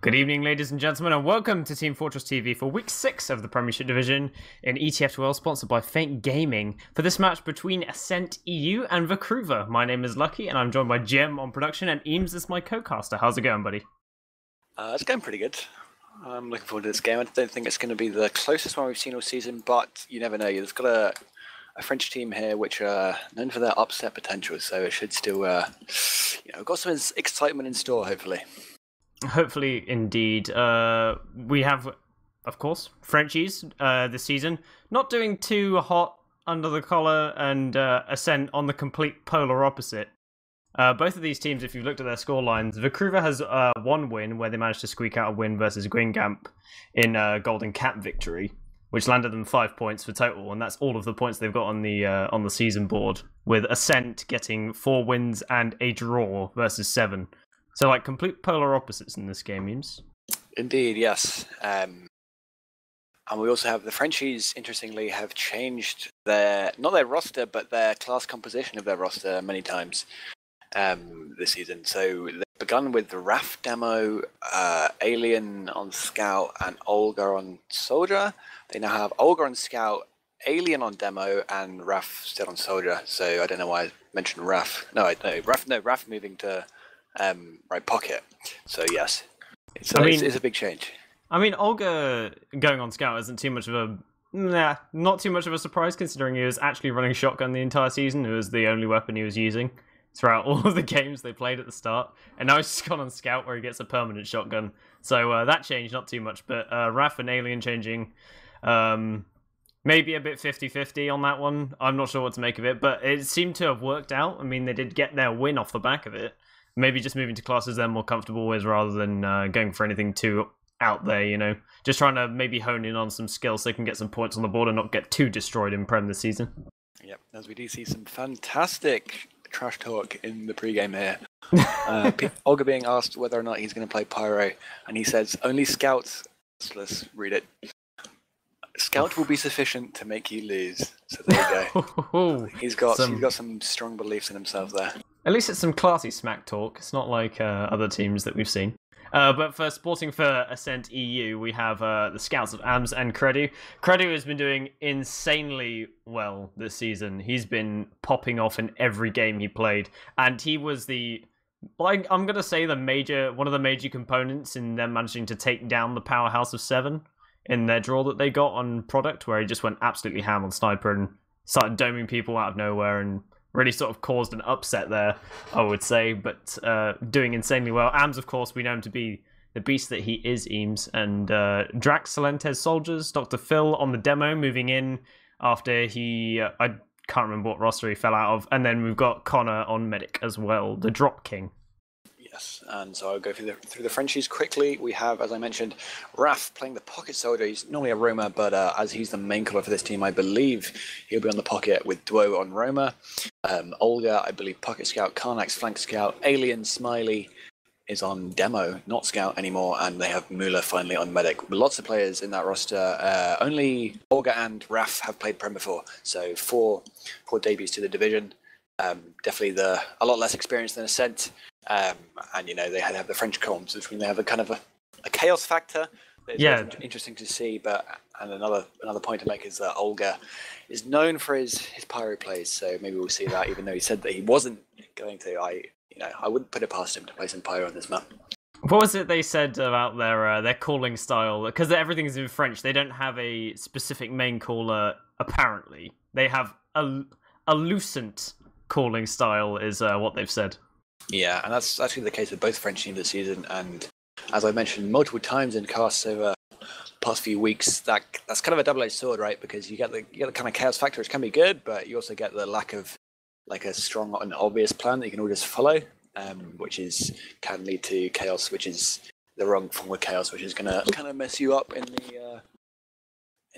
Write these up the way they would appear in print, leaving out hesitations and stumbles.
Good evening, ladies and gentlemen, and welcome to Team Fortress TV for Week 6 of the Premiership Division in ETF2L, sponsored by Faint Gaming, for this match between Ascent.EU and the Crever. My name is Lucky, and I'm joined by Gemm on production, and Eemes is my co-caster. How's it going, buddy? It's going pretty good. I'm looking forward to this game. I don't think it's going to be the closest one we've seen all season, but you never know. There's got a French team here which are known for their upset potential, so it should still, got some excitement in store, hopefully. Hopefully, indeed. We have, of course, Frenchies this season. Not doing too hot under the collar, and Ascent on the complete polar opposite. Both of these teams, if you've looked at their score lines, the Crever has one win where they managed to squeak out a win versus Gringamp in Golden Cap victory, which landed them 5 points for total, and that's all of the points they've got on the season board, with Ascent getting 4 wins and a draw versus 7. So, like, complete polar opposites in this game, Eemes. Indeed, yes. And we also have the Frenchies, interestingly, have changed not their roster, but their class composition of their roster many times this season. So they've begun with the Raf demo, Alien on Scout, and Olga on Soldier. They now have Olga on Scout, Alien on demo, and Raf still on Soldier. So I don't know why I mentioned Raf. Raf moving to right pocket. So yes, it's a big change. I mean, Olga going on Scout isn't too much of not too much of a surprise, considering he was actually running shotgun the entire season. It was the only weapon he was using throughout all of the games they played at the start, and now he's just gone on Scout where he gets a permanent shotgun. So that changed, not too much, but Raf and Alien changing, maybe a bit 50-50 on that one. I'm not sure what to make of it, but it seemed to have worked out. I mean, they did get their win off the back of it. Maybe just moving to classes they're more comfortable with rather than going for anything too out there, Just trying to maybe hone in on some skills so they can get some points on the board and not get too destroyed in Prem this season. Yep, as we do see some fantastic trash talk in the pre-game here. Olga being asked whether or not he's going to play Pyro, and he says, only Scouts. Let's read it. Scout will be sufficient to make you lose. So there you go. He's got some strong beliefs in himself there. At least it's some classy smack talk. It's not like other teams that we've seen. But for sporting for Ascent.EU, we have the Scouts of Eemes and Credu. Credu has been doing insanely well this season. He's been popping off in every game he played, and he was I'm going to say one of the major components in them managing to take down the Powerhouse of 7 in their draw that they got on Product, where he just went absolutely ham on Sniper and started doming people out of nowhere and really sort of caused an upset there, I would say, but doing insanely well. Eemes, of course, we know him to be the beast that he is, Eemes, and Drax, Salentes, Soldiers, Dr. Phil on the demo, moving in after I can't remember what roster he fell out of, and then we've got Connor on Medic as well, the Drop King. Yes, and so I'll go through the Frenchies quickly. We have, as I mentioned, Raf playing the Pocket Soldier. He's normally a roamer, but as he's the main colour for this team, I believe he'll be on the Pocket with Duo on roamer. Olga, I believe, Pocket Scout, Karnax, Flank Scout, Alien, Smiley is on demo, not Scout anymore, and they have Mula finally on Medic. Lots of players in that roster. Only Olga and Raf have played Prem before, so four debuts to the division. Definitely a lot less experience than Ascent. And they have the French comms, which means they have a kind of a chaos factor. It's interesting to see. And another point to make is that Olga is known for his pyro plays, so maybe we'll see that. Even though he said that he wasn't going to, I wouldn't put it past him to play some pyro on this map. What was it they said about their calling style? Because everything's in French, they don't have a specific main caller. Apparently, they have a lucent calling style, is what they've said. Yeah, and that's actually the case with both French teams this season. And as I mentioned multiple times in casts over the past few weeks, that's kind of a double-edged sword, right? Because you get the kind of chaos factor, which can be good, but you also get the lack of like a strong and obvious plan that you can all just follow, which can lead to chaos, which is the wrong form of chaos, which is going to kind of mess you up in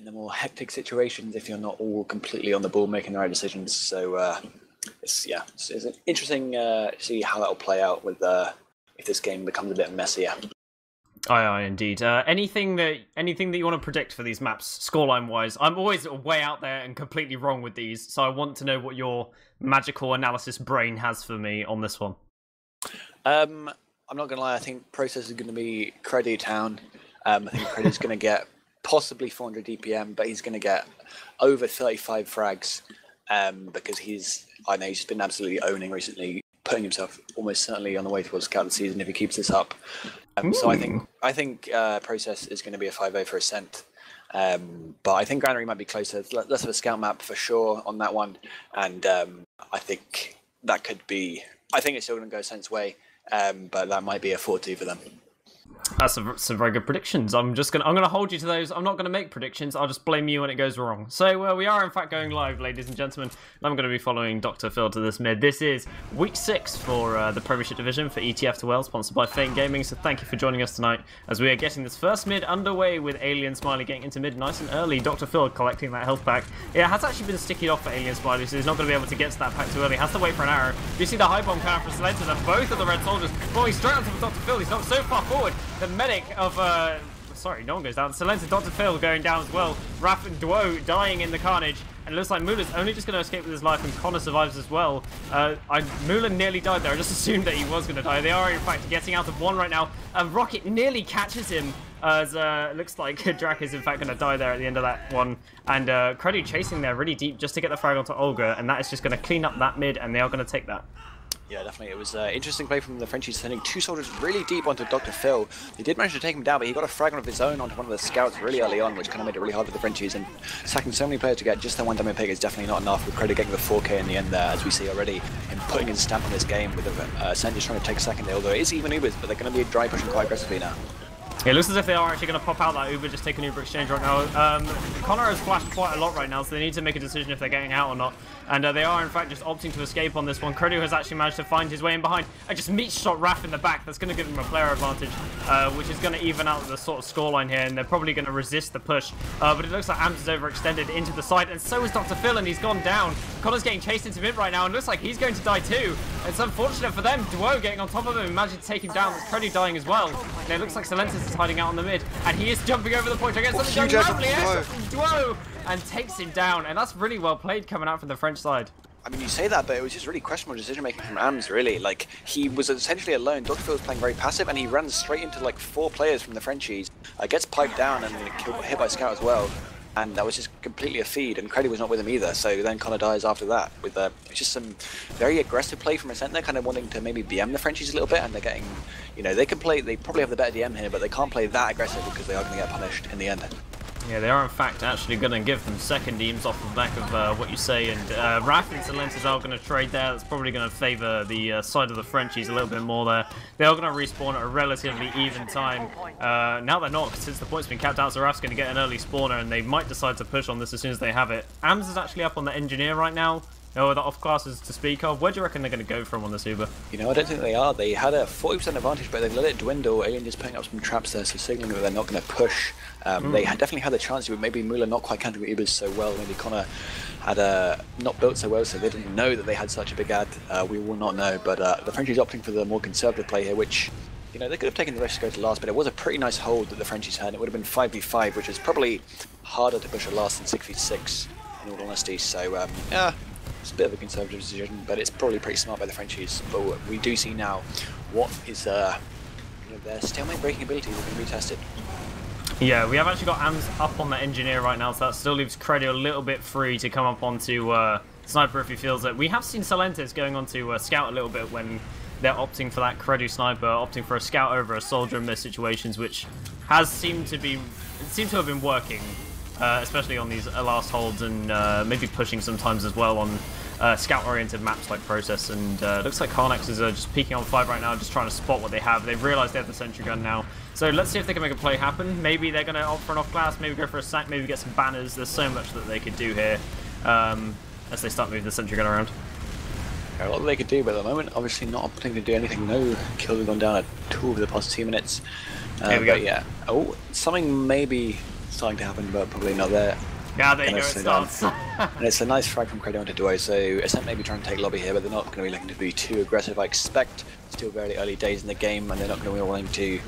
the more hectic situations if you're not all completely on the ball making the right decisions. So. It's interesting to see how that'll play out with if this game becomes a bit messier. Aye, indeed. Anything that you want to predict for these maps, scoreline wise? I'm always way out there and completely wrong with these, so I want to know what your magical analysis brain has for me on this one. I'm not going to lie, I think Process is going to be Creddy Town. I think Creddy's going to get possibly 400 DPM, but he's going to get over 35 frags because I know he's just been absolutely owning recently, putting himself almost certainly on the way towards Scout of the Season if he keeps this up. So I think Process is going to be a 5-0 for Ascent. But I think Granary might be closer. Less of a scout map for sure on that one, and I think that could be. I think it's still going to go Ascent's way, but that might be a 4-2 for them. That's some very good predictions. I'm gonna hold you to those. I'm not gonna make predictions. I'll just blame you when it goes wrong. So we are in fact going live, ladies and gentlemen. And I'm gonna be following Dr. Phil to this mid. This is week 6 for the Premiership Division for ETF2L, sponsored by Feint Gaming. So thank you for joining us tonight as we are getting this first mid underway with Alien Smiley getting into mid nice and early. Dr. Phil collecting that health pack. It has actually been stickied off for Alien Smiley, so he's not gonna be able to get to that pack too early. Has to wait for an arrow. You see the high bomb coming from Salenta, and both of the red soldiers going straight onto Dr. Phil. He's not so far forward. The medic of sorry, no one goes down. Salenta, Dr. Phil going down as well. Raph and Duo dying in the carnage. And it looks like Mula's only just going to escape with his life, and Connor survives as well. Mula nearly died there. I just assumed that he was going to die. They are, in fact, getting out of one right now. And Rocket nearly catches him, as looks like Drac is, in fact, going to die there at the end of that one. And Credu chasing there really deep just to get the frag onto Olga, and that is just going to clean up that mid, and they are going to take that. Yeah, definitely. It was interesting play from the Frenchies, sending 2 soldiers really deep onto Dr. Phil. They did manage to take him down, but he got a fragment of his own onto one of the scouts really early on, which kind of made it really hard for the Frenchies. And sacking so many players to get just that one demo pick is definitely not enough, with Credit getting the 4K in the end there, as we see already, him putting his stamp on this game with Ascent just trying to take second, although it is even Ubers, but they're going to be dry pushing quite aggressively now. It looks as if they are actually going to pop out that Uber, just take an Uber exchange right now. Connor has flashed quite a lot right now, so they need to make a decision if they're getting out or not. And they are, in fact, just opting to escape on this one. Credu has actually managed to find his way in behind and just meat shot Raph in the back. That's going to give him a player advantage, which is going to even out the sort of scoreline here, and they're probably going to resist the push. But it looks like Ams is overextended into the side, and so is Dr. Phil, and he's gone down. Connor's getting chased into mid right now, and looks like he's going to die too. It's unfortunate for them. Duo getting on top of him and managing to take him down. There's Credu dying as well. And it looks like Silentis is hiding out on the mid, and he is jumping over the point. I guess something going lovely from Duo, and takes him down, and that's really well played coming out from the French side. I mean, you say that, but it was just really questionable decision-making from Ams, really. Like, he was essentially alone. Dr. Phil was playing very passive, and he runs straight into, like, 4 players from the Frenchies. Gets piped down and hit by Scout as well. And that was just completely a feed, and Creddy was not with him either, so then Connor dies after that. With it's just some very aggressive play from Ascent. They're kind of wanting to maybe BM the Frenchies a little bit, and they're getting, you know, they probably have the better DM here, but they can't play that aggressive because they are going to get punished in the end. Yeah, they are in fact actually going to give them second Eemes off the back of what you say, and Raph and Silentis are going to trade there. That's probably going to favour the side of the Frenchies a little bit more there. They are going to respawn at a relatively even time. Now they're not, since the point's been capped out, so Raph's going to get an early spawner, and they might decide to push on this as soon as they have it. Ams is actually up on the engineer right now. No, the off classes to speak of. Where do you reckon they're going to go from on this Uber? You know, I don't think they are. They had a 40% advantage, but they've let it dwindle. Alien just putting up some traps there, so signaling that they're not going to push. They definitely had the chance, but maybe Mula not quite counting the Ubers so well. Maybe Connor had not built so well, so they didn't know that they had such a big ad. We will not know, but the Frenchies opting for the more conservative play here, which, you know, they could have taken the risk to go to last, but it was a pretty nice hold that the Frenchies had. It would have been 5v5, which is probably harder to push a last than 6v6, in all honesty. So, yeah. It's a bit of a conservative decision, but it's probably pretty smart by the Frenchies. But we do see now what is you know, their stalemate breaking abilities are going to be tested. Yeah, we have actually got Ams up on the engineer right now, so that still leaves Credu a little bit free to come up onto Sniper if he feels it. We have seen Silentis going on to Scout a little bit when they're opting for that Credu Sniper, opting for a Scout over a Soldier in most situations, which has seemed to have been working. Especially on these last holds, and maybe pushing sometimes as well on scout-oriented maps like Process. And it looks like Carnex is just peeking on 5 right now, just trying to spot what they have. They've realised they have the sentry gun now. So let's see if they can make a play happen. Maybe they're going to opt for an off-class, maybe go for a sack, maybe get some banners. There's so much that they could do here as they start moving the sentry gun around. A lot that they could do, but at the moment, obviously not opting to do anything. No kills have gone down at 2 over the past 2 minutes. Here we go. Yeah. Oh, something maybe starting to happen, but probably not there. Yeah, there you go, it starts. And it's a nice frag from Credu onto Duo, so Ascent may be trying to take lobby here, but they're not going to be looking to be too aggressive. I expect still very early days in the game, and they're not going to be willing to.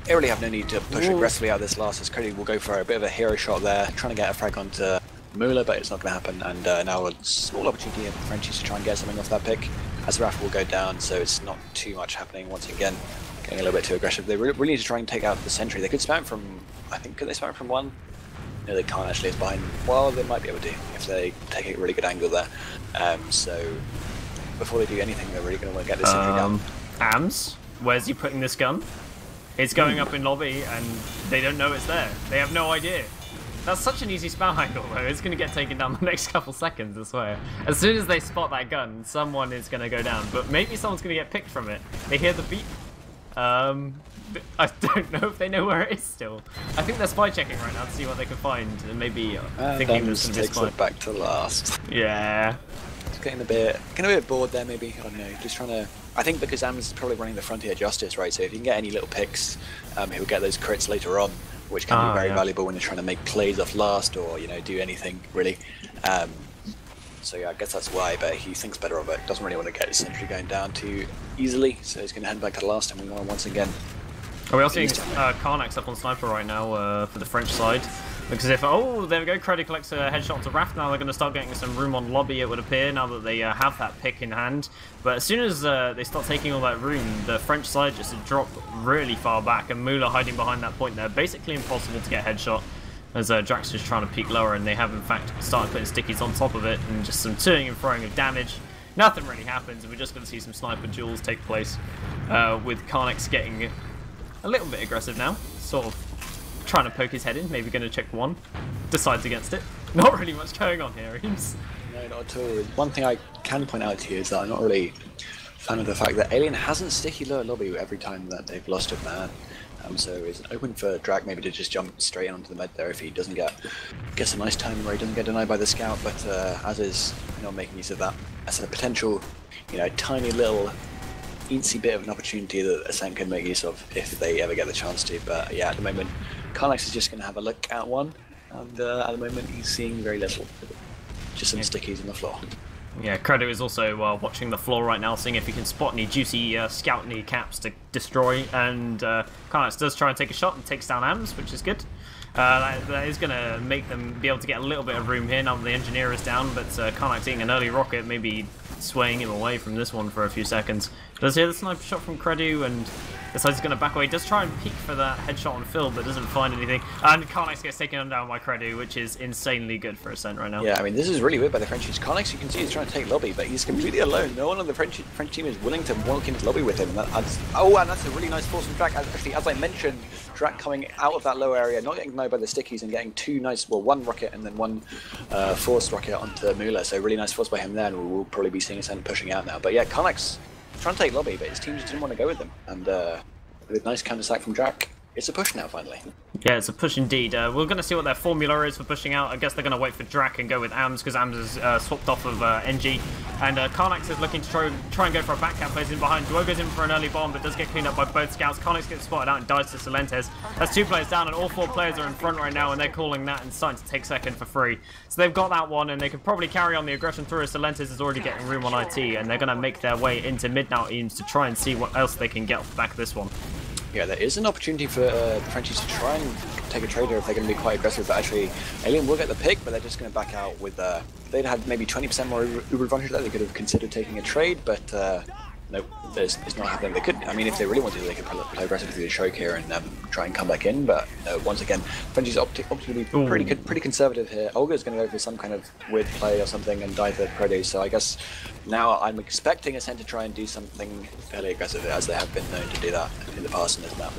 They really have no need to push aggressively out of this last, as Credu will go for a bit of a hero shot there, trying to get a frag onto Mula, but it's not going to happen. And now a small opportunity here for the Frenchies to try and get something off that pick, as Raph will go down, so it's not too much happening once again. getting a little bit too aggressive. They really need to try and take out the sentry. They could spam from, I think, could they spam from 1? No, they can't actually. It's behind. Well, they might be able to if they take a really good angle there. So before they do anything, they're really going to want to get this sentry down. Eemes, where's he putting this gun? It's going up in lobby, and they don't know it's there. They have no idea. That's such an easy spam angle, though. It's going to get taken down the next couple seconds, I swear. As soon as they spot that gun, someone is going to go down. But maybe someone's going to get picked from it. They hear the beep. I don't know if they know where it is still. I think they're spy checking right now to see what they can find, and maybe thinking there's some takes it back to last. Yeah. Just getting a bit bored there, maybe. I don't know. Just trying to. I think because Eemes is probably running the Frontier Justice, right? So if you can get any little picks, he'll get those crits later on, which can be very valuable when you're trying to make plays off last or do anything really. So yeah, I guess that's why. But he thinks better of it. Doesn't really want to get his sentry going down too easily, so he's going to head back to the last, and we want once again. Are we also seeing Karnax up on sniper right now for the French side? Because if there we go, Credit collects a headshot to Raft. Now they're going to start getting some room on lobby, it would appear, now that they have that pick in hand. But as soon as they start taking all that room, the French side just drop really far back, and Mula hiding behind that point there. Basically impossible to get a headshot, as Drax is trying to peek lower, and they have in fact started putting stickies on top of it, and just some toing and throwing of damage. Nothing really happens, and we're just going to see some sniper duels take place, with Karnax getting a little bit aggressive now, sort of trying to poke his head in, maybe going to check 1, decides against it. Not really much going on here, Eemes. No, not at all. One thing I can point out to you is that I'm not really a fan of the fact that Alien hasn't sticky lower lobby every time that they've lost a man. So it's open for Drac maybe to just jump straight onto the med there if he doesn't get some nice timing where he doesn't get denied by the scout, but as is not making use of that as a potential, tiny little eensy bit of an opportunity that Ascent can make use of if they ever get the chance to. But yeah, at the moment, Karnax is just going to have a look at 1, and at the moment he's seeing very little. Just some stickies on the floor. Yeah, Credo is also watching the floor right now, seeing if he can spot any juicy scout kneecaps to destroy, and Karnax does try and take a shot and takes down Eemes, which is good. That is going to make them be able to get a little bit of room here now that the engineer is down, but Karnax eating an early rocket, maybe swaying him away from this one for a few seconds. Does hear the sniper shot from Credu, and decides he's going to back away. Does try and peek for that headshot on Phil, but doesn't find anything. And Karnax gets taken down by Credu, which is insanely good for Ascent right now. Yeah, I mean, this is really weird by the Frenchies. Karnax, you can see, he's trying to take lobby, but he's completely alone. No one on the French team is willing to walk into lobby with him. And that's a really nice force from Drac. Actually, as I mentioned, Drac coming out of that low area, not getting denied by the stickies, and getting 2 nice, well, 1 rocket and then 1 force rocket onto Mula. So really nice force by him there, and we'll probably be seeing Ascent pushing out now. But yeah, Karnax trying to take lobby, but his team just didn't want to go with him. And with a nice counter sack from Drac, it's a push now finally. Yeah, it's a push indeed. We're going to see what their formula is for pushing out. I guess they're going to wait for Drac and go with Eemes, because Eemes is swapped off of NG. And Karnax is looking to try and go for a back cap, plays in behind. Duo goes in for an early bomb, but does get cleaned up by both scouts. Karnax gets spotted out and dies to Solentes. That's 2 players down, and all 4 players are in front right now, and they're calling that and starting to take second for free. So they've got that one, and they could probably carry on the aggression through, as Solentes is already getting room on IT, and they're going to make their way into mid now, Eames, to try and see what else they can get off the back of this one. Yeah, there is an opportunity for the Frenchies to try and take a trader if they're going to be quite aggressive, but actually Alien will get the pick, but they're just going to back out with, if they'd had maybe 20% more Uber advantage there, they could have considered taking a trade, but no, it's not happening. They could, I mean, if they really wanted to, they could play aggressive through the choke here and try and come back in, but once again, Frenchies opted to be pretty conservative here. Olga's going to go for some kind of weird play or something and dive the Predator, so I guess now I'm expecting Ascent to try and do something fairly aggressive, as they have been known to do that in the past in this map.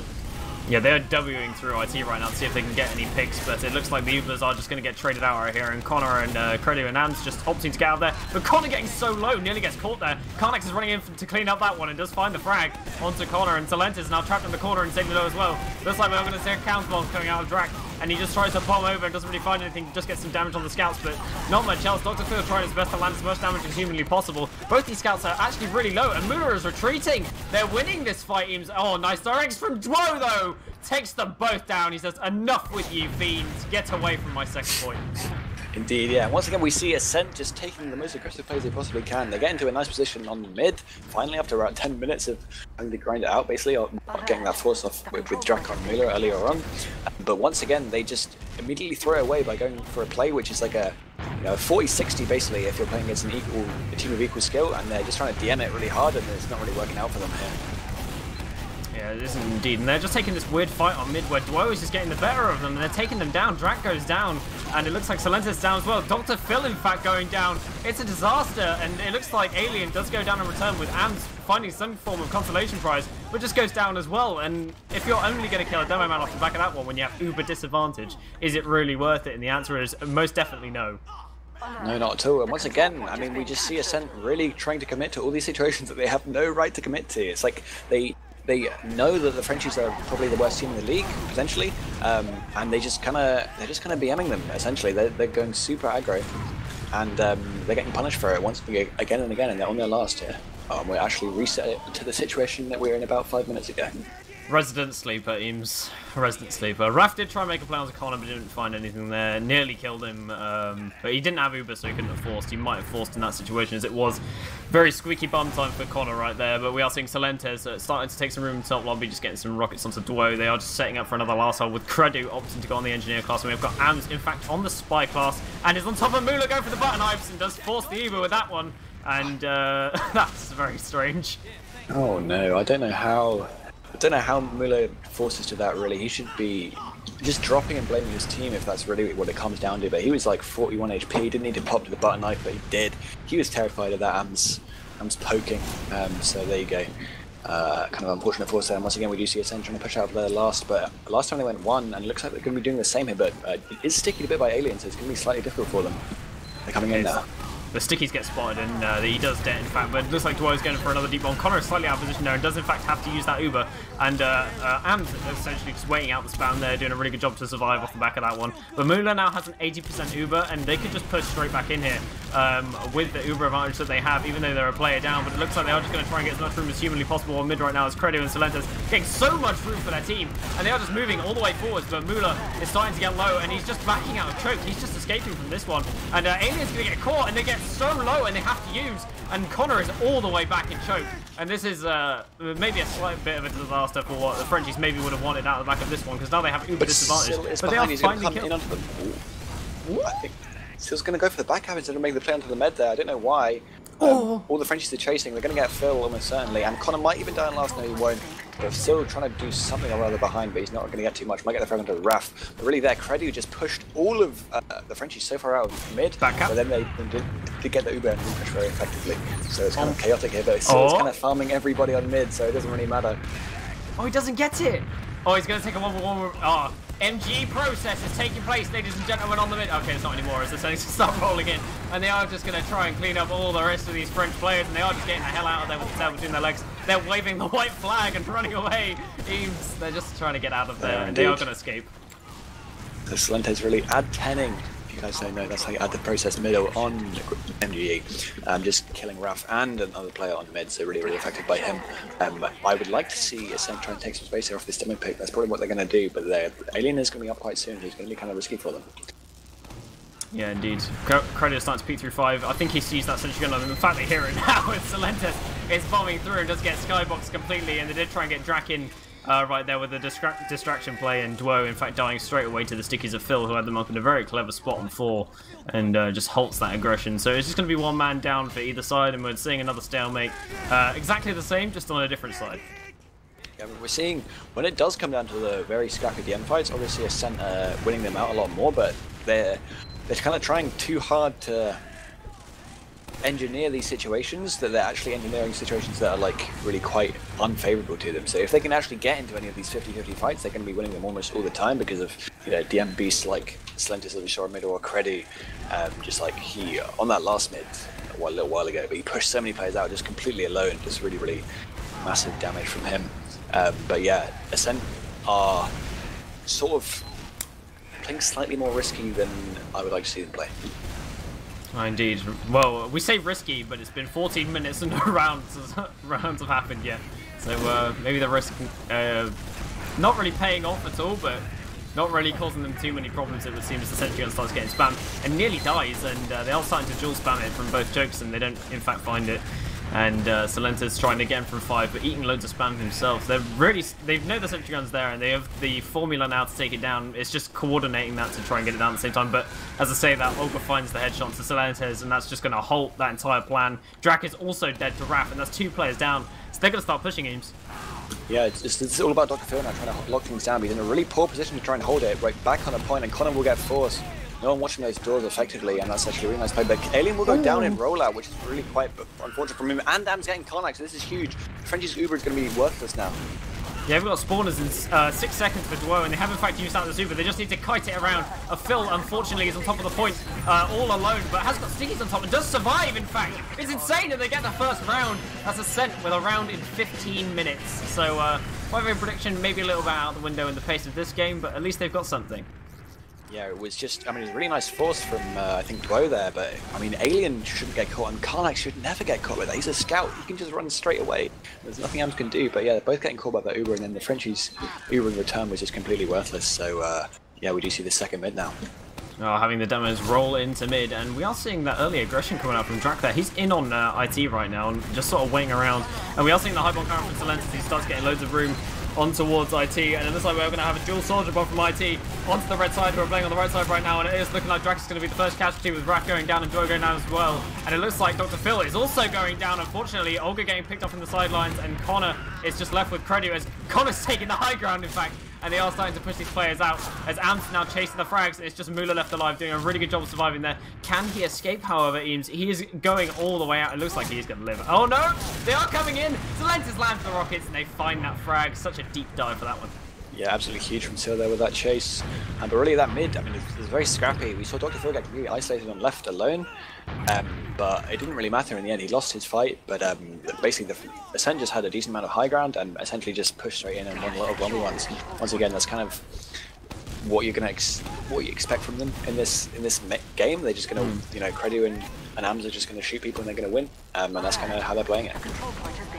Yeah, they're Wing through IT right now to see if they can get any picks, but it looks like the Ublers are just going to get traded out right here, and Connor and Credu and Eemes just opting to get out there. But Connor getting so low, nearly gets caught there. Karnax is running in to clean up that one and does find the frag onto Connor, and Solentes is now trapped in the corner and saving low as well. Looks like we're going to see a counter bomb coming out of Drac, and he just tries to bomb over and doesn't really find anything, just gets some damage on the scouts, but not much else. Dr. Phil trying his best to land as much damage as humanly possible. Both these scouts are actually really low, and Mula is retreating. They're winning this fight, Eames. Oh, nice directs from Dwo, though. Takes them both down. He says, enough with you, fiends. Get away from my second point. Indeed, yeah. Once again, we see Ascent just taking the most aggressive plays they possibly can. They get into a nice position on mid, finally, after around 10 minutes of having to grind it out, basically, or getting that force off with Drac on Mula earlier on. But once again, they just immediately throw it away by going for a play, which is like a 40-60 basically if you're playing against a team of equal skill, and they're just trying to DM it really hard, and it's not really working out for them here. Yeah, it isn't indeed. And they're just taking this weird fight on mid where Duo is just getting the better of them. And they're taking them down. Drak goes down. And it looks like Silenta's down as well. Dr. Phil, in fact, going down. It's a disaster. And it looks like Alien does go down in return with Ams finding some form of consolation prize, but just goes down as well. And if you're only going to kill a demo man off the back of that one when you have uber disadvantage, is it really worth it? And the answer is most definitely no. No, not at all. And once again, I mean, we just see Ascent really trying to commit to all these situations that they have no right to commit to. It's like they know that the Frenchies are probably the worst team in the league potentially, and they're just kind of BMing them essentially. They're going super aggro, and they're getting punished for it again and again, and they're on their last here. We actually reset it to the situation that we were in about 5 minutes ago. Resident Sleeper, Eemes. Resident Sleeper. Raph did try and make a play on Connor, but didn't find anything there. Nearly killed him, but he didn't have Uber, so he couldn't have forced. He might have forced in that situation, as it was very squeaky bum time for Connor right there. But we are seeing Silentes starting to take some room in the top lobby, just getting some rockets onto Duo. They are just setting up for another last hole with Credu opting to go on the engineer class. And we've got Ams, in fact, on the spy class, and is on top of Mula going for the button knives and does force the Uber with that one. And that's very strange. Oh no, I don't know how Müller forces to that really. He should be just dropping and blaming his team if that's really what it comes down to. But he was like 41 HP, he didn't need to pop to the button knife, but he did. He was terrified of that Ams poking, so there you go. Kind of unfortunate force there. And once again, we do see Ascent trying to push out there last, but last time they went 1, and it looks like they're going to be doing the same here, but it is sticky a bit by Alien, so it's going to be slightly difficult for them. They're coming in now. The stickies get spotted, and he does dead, in fact, but it looks like Duo's going for another deep bomb. Connor is slightly out of position there and does, in fact, have to use that Uber. And Ams essentially just waiting out the spam there, doing a really good job to survive off the back of that one. But Mula now has an 80% Uber, and they could just push straight back in here with the Uber advantage that they have, even though they're a player down. But it looks like they are just going to try and get as much room as humanly possible on mid right now, as Credo and Silentes getting so much room for their team. And they are just moving all the way forwards, but Mula is starting to get low, and he's just backing out of choke. He's just escaping from this one. And Alien's going to get caught, and they get so low, and they have to use, and Connor is all the way back in choke, and this is maybe a slight bit of a disaster for what the Frenchies maybe would have wanted out of the back of this one, because now they have uber disadvantage. But they are finally killed. I think Sill's going to go for the back cap instead of making the play onto the med there. I don't know why. All the Frenchies are chasing. They're going to get Phil almost certainly, and Connor might even die on last. No, he won't. But still trying to do something or other behind, but he's not going to get too much. Might get the frag onto Raf. But really there, Credu just pushed all of the Frenchies so far out of mid, but then they did get the Uber and push very effectively. So it's kind of chaotic here, but Sill's kind of farming everybody on mid, so it doesn't really matter. Oh, he doesn't get it! Oh, he's going to take a 1v1. Oh, MG process is taking place, ladies and gentlemen, on the mid. Okay, it's not anymore, as they're starting to start rolling in. And they are just going to try and clean up all the rest of these French players, and they are just getting the hell out of there with the tail between their legs. They're waving the white flag and running away. Eemes, they're just trying to get out of there, and they are going to escape. The Silentes really add 10ing. If you guys don't know, that's how you add the process middle on MGE. Just killing Raf and another player on mid, so really, really affected by him. I would like to see Ascent try and take some space here off this demo pick. That's probably what they're going to do, but Alien is going to be up quite soon. He's going to be kind of risky for them. Yeah, indeed. Credo is starting to peek through 5. I think he sees that sentry gun on him. In fact, they hear it now. Silentes is bombing through and does get skyboxed completely, and they did try and get Drak in right there with the distraction play, and Duo, in fact, dying straight away to the stickies of Phil, who had them up in a very clever spot on 4, and just halts that aggression. So it's just going to be one man down for either side, and we're seeing another stalemate. Exactly the same, just on a different side. Yeah, we're seeing, when it does come down to the very scrappy DM fights, obviously Ascent winning them out a lot more, but they're kind of trying too hard to engineer these situations that they're actually engineering situations that are like really quite unfavorable to them. So if they can actually get into any of these 50-50 fights, they're going to be winning them almost all the time because of DM beasts like Silentes that we saw in mid, or Credu, just like he on that last mid a little while ago, but he pushed so many players out just completely alone, just really, really massive damage from him. But yeah, Ascent are sort of playing slightly more risky than I would like to see them play. Indeed. Well, we say risky, but it's been 14 minutes and no rounds have happened yet. So maybe the risk not really paying off at all, but not really causing them too many problems, it would seem, as the sentry gun starts getting spammed and nearly dies, and they are starting to dual spam it from both jokes, and they don't in fact find it. And Silentes trying to get him from 5, but eating loads of spam himself. They know the sentry gun's there, and they have the formula now to take it down. It's just coordinating that to try and get it down at the same time. But as I say, that Olga finds the headshot to Silentes, and that's just going to halt that entire plan. Drak is also dead to Raf, and that's 2 players down. So they're going to start pushing Eemes. Yeah, it's all about Dr. Phil now trying to lock things down. But he's in a really poor position to try and hold it right back on a point, and Connor will get forced. No one watching those doors effectively, and that's actually a really nice play. But Alien will go down in rollout, which is really quite unfortunate for him. And Dam's getting Karnak, so this is huge. Frenchie's Uber is going to be worthless now. Yeah, we've got spawners in 6 seconds for Duo, and they have in fact used out the Uber. They just need to kite it around. Phil, unfortunately, is on top of the point all alone, but has got Stickies on top and does survive, in fact. It's insane that they get the first round. That's Ascent with a round in 15 minutes. So, 5-0 prediction, maybe a little bit out the window in the pace of this game, but at least they've got something. Yeah, it was just, I mean, it was a really nice force from, I think, Duo there, but, I mean, Alien shouldn't get caught, and Karnak should never get caught with that. He's a scout, he can just run straight away. There's nothing Ams can do, but yeah, they're both getting caught by that Uber, and then the Frenchie's Uber in return was just completely worthless, so, yeah, we do see the second mid now. Having the demos roll into mid, and we are seeing that early aggression coming out from Drac there. He's in on IT right now, and just sort of waiting around, and we are seeing the high bomb current from Solentis. He starts getting loads of room on towards IT, and it looks like we're going to have a dual soldier bomb from IT onto the red side, who are playing on the right side right now, and it is looking like Drax is going to be the first casualty, with Raph going down and Duo going down as well. And it looks like Dr. Phil is also going down, unfortunately. Olga getting picked up from the sidelines, and Connor is just left with Credu, as Connor's taking the high ground, in fact. And they are starting to push these players out, as Am's now chasing the frags. It's just Mula left alive, doing a really good job of surviving there. Can he escape, however, Eames? He is going all the way out. It looks like he's going to live. Oh no! They are coming in! Solentis lands the rockets, and they find that frag. Such a deep dive for that one. Yeah, absolutely huge from Sil there with that chase. But really that mid, I mean, it's very scrappy. We saw Dr. Phil get really isolated on left alone, but it didn't really matter in the end. He lost his fight, but basically the Ascent just had a decent amount of high ground and essentially just pushed straight in and won a lot of bomby ones. Once again, that's kind of what you're gonna what you expect from them in this game. They're just gonna, you know, Credu and Ams are just gonna shoot people and they're gonna win, and that's kind of how they're playing it.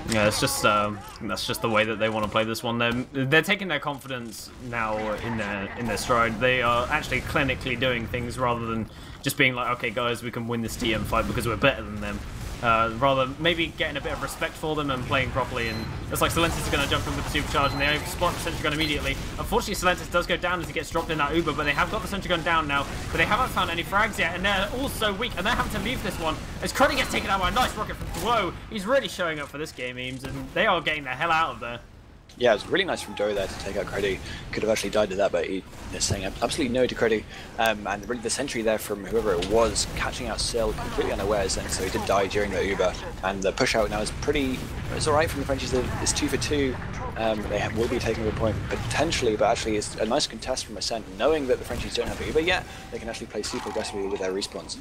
Yeah, it's just that's just the way that they want to play this one. They're taking their confidence now in their stride. They are actually clinically doing things rather than just being like, okay guys, we can win this DM fight because we're better than them. Rather maybe getting a bit of respect for them and playing properly. And it's like Solentis is going to jump in with the supercharge, and they spot the sentry gun immediately. Unfortunately, Solentis does go down as he gets dropped in that Uber, but they have got the sentry gun down now, but they haven't found any frags yet, and they're all so weak, and they're having to leave this one as Cruddy gets taken out by a nice rocket from Duo. He's really showing up for this game, Eames, and they are getting the hell out of there. Yeah, it was really nice from Joe there to take out Credu. Could have actually died to that, but he is saying absolutely no to Credu. And really the sentry there from whoever it was, catching out Sil completely unawares, and so he did die during the Uber. And the push out now is it's alright from the Frenchies. It's 2 for 2. They will be taking a point potentially, but actually it's a nice contest from Ascent, knowing that the Frenchies don't have the Uber yet. They can actually play super aggressively with their respawns.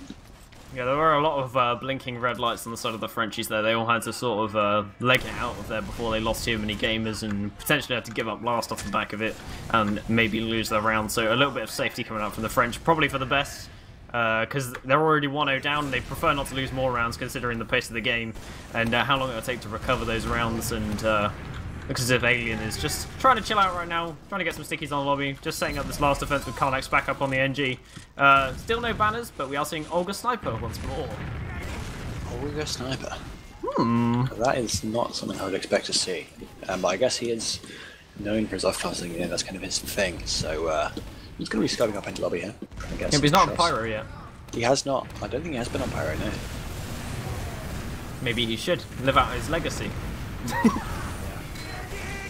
Yeah, there were a lot of blinking red lights on the side of the Frenchies there. They all had to sort of leg it out of there before they lost too many gamers and potentially had to give up last off the back of it and maybe lose their round. So a little bit of safety coming out from the French, probably for the best, because they're already 1-0 down. They prefer not to lose more rounds considering the pace of the game and how long it'll take to recover those rounds. And looks as if Alien is just trying to chill out right now, trying to get some stickies on the lobby, just setting up this last defense with Karnak's back up on the NG. Still no banners, but we are seeing Olga Sniper once more. Olga Sniper? That is not something I would expect to see. But I guess he is known for his off-classing, and that's kind of his thing. So he's going to be scoping up into lobby here. Yeah, but he's not on Pyro yet. He has not. I don't think he has been on Pyro, no. Maybe he should live out his legacy.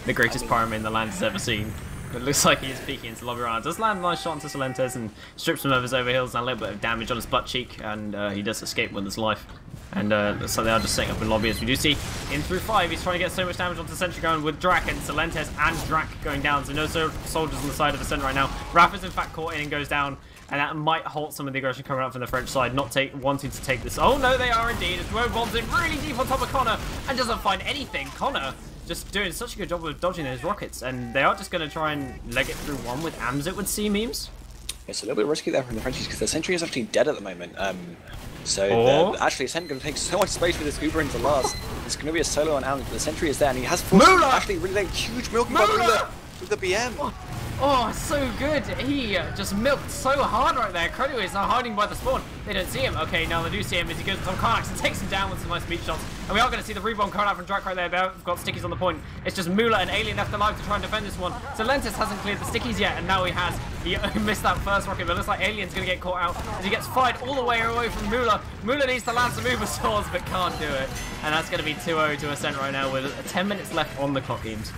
The greatest pyramid the land has ever seen. It looks like he is peeking into lobby round. Does land a nice shot into Solentis and strips him of his overheals and a little bit of damage on his butt cheek, and he does escape with his life. And so they are just setting up in lobby, as we do see. In through 5, he's trying to get so much damage onto Sentry Gun with Drac and Solentis and Drac going down, so no soldiers on the side of Ascent right now. Raph is in fact caught in and goes down, and that might halt some of the aggression coming up from the French side, not wanting to take this. Oh no, they are indeed, as Duo bombs in really deep on top of Connor and doesn't find anything. Connor just doing such a good job of dodging those rockets, and they are just going to try and leg it through one with Ams, it would seem, Eames. It's a little bit risky there from the Frenchies because the sentry is actually dead at the moment. So actually Ascent going to take so much space with this Uber into last. It's going to be a solo on Ams, but the sentry is there, and he has forced actually really like huge milking with the BM. Oh, so good. He just milked so hard right there. Credu is now hiding by the spawn. They don't see him. Okay, now they do see him as he goes to Tom Karnax and takes him down with some nice meat shots. And we are going to see the rebound coming out from Drac right there. They've got stickies on the point. It's just Mula and Alien left alive to try and defend this one. So Lentis hasn't cleared the stickies yet, and now he has. He missed that first rocket, but it looks like Alien's going to get caught out as he gets fired all the way away from Mula. Mula needs to land some Uber swords, but can't do it. And that's going to be 2-0 to Ascent right now with 10 minutes left on the clock, Eames.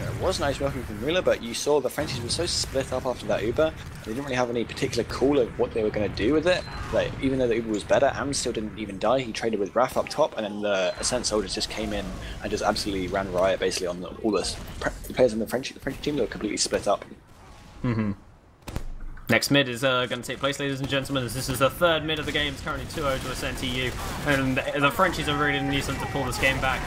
It was nice working from Müller, but you saw the Frenchies were so split up after that Uber. They didn't really have any particular call of what they were going to do with it. Like, even though the Uber was better, Eemes still didn't even die. He traded with Raph up top, and then the Ascent soldiers just came in and just absolutely ran riot basically on all the players in the French team that were completely split up. Next mid is going to take place, ladies and gentlemen. This is the third mid of the game. It's currently 2-0 to Ascent.EU, and the Frenchies are really need something to pull this game back.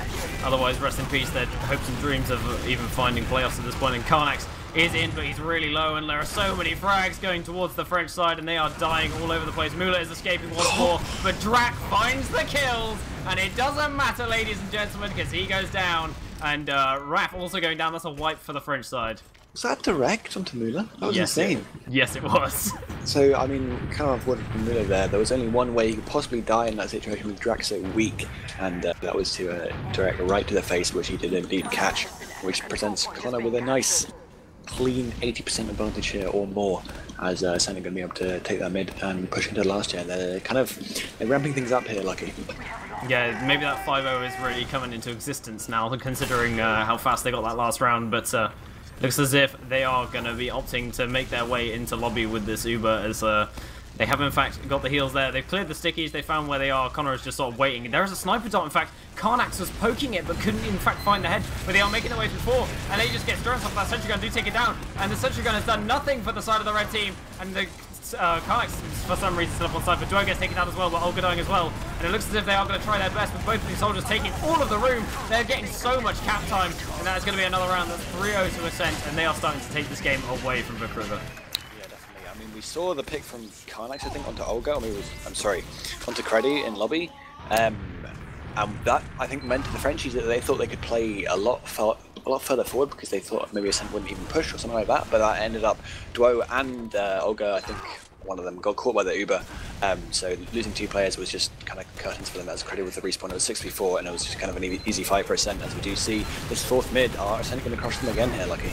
Otherwise, rest in peace, their hopes and dreams of even finding playoffs at this point. And Karnax is in, but he's really low, and there are so many frags going towards the French side, and they are dying all over the place. Müller is escaping once more, but Drac finds the kills, and it doesn't matter, ladies and gentlemen, because he goes down, and Raph also going down. That's a wipe for the French side. Was that direct onto Müller? That was insane. Yes, it was. So, I mean, kind of avoided from Müller there. There was only one way he could possibly die in that situation with Drac so weak, and that was to direct right to the face, which he did indeed catch, which presents Connor with a nice, clean 80% advantage here or more, as Ascent are going to be able to take that mid and push into the last year. They're ramping things up here, Lucky. Yeah, maybe that 5-0 is really coming into existence now, considering how fast they got that last round, but looks as if they are going to be opting to make their way into lobby with this Uber, as they have in fact got the heals there. They've cleared the stickies, they found where they are. Connor is just sort of waiting. There is a sniper dot, in fact. Karnax was poking it, but couldn't in fact find the head, but they are making their way through 4, and they just get drones off that sentry gun, do take it down, and the sentry gun has done nothing for the side of the red team, and the Karnax for some reason still up on side, but Duo gets taken down as well, but Olga dying as well, and it looks as if they are going to try their best with both of these soldiers taking all of the room. They're getting so much cap time, and that is going to be another round. That's 3-0 to Ascent, and they are starting to take this game away from the crever. Yeah, definitely. I mean, we saw the pick from Karnax, I think, onto Olga, onto Creddy in lobby, and that, I think, meant to the Frenchies that they thought they could play a lot further forward, because they thought maybe Ascent wouldn't even push or something like that, but that ended up Duo and Olga, I think one of them, got caught by the Uber, so losing 2 players was just kind of curtains for them. As Credit with the respawn, it was 6v4, and it was just kind of an easy fight for Ascent, as we do see this 4th mid. Are Ascent going to crush them again here, Lucky?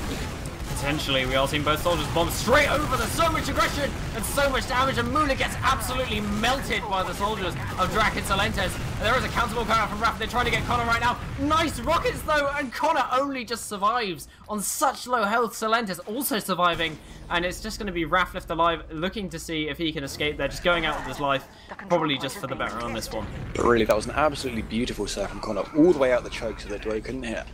Potentially, we are seeing both soldiers bomb straight over. There's so much aggression and so much damage, and Müller gets absolutely melted by the soldiers of Drac and Solentes. There is a counterball coming out from Raph. They're trying to get Connor right now. Nice rockets though, and Connor only just survives on such low health. Solentes also surviving, and it's just going to be Raph left alive, looking to see if he can escape. They're just going out with his life, probably just for the better on this one. But really, that was an absolutely beautiful serve from Connor, all the way out the choke, so that Duo couldn't hit.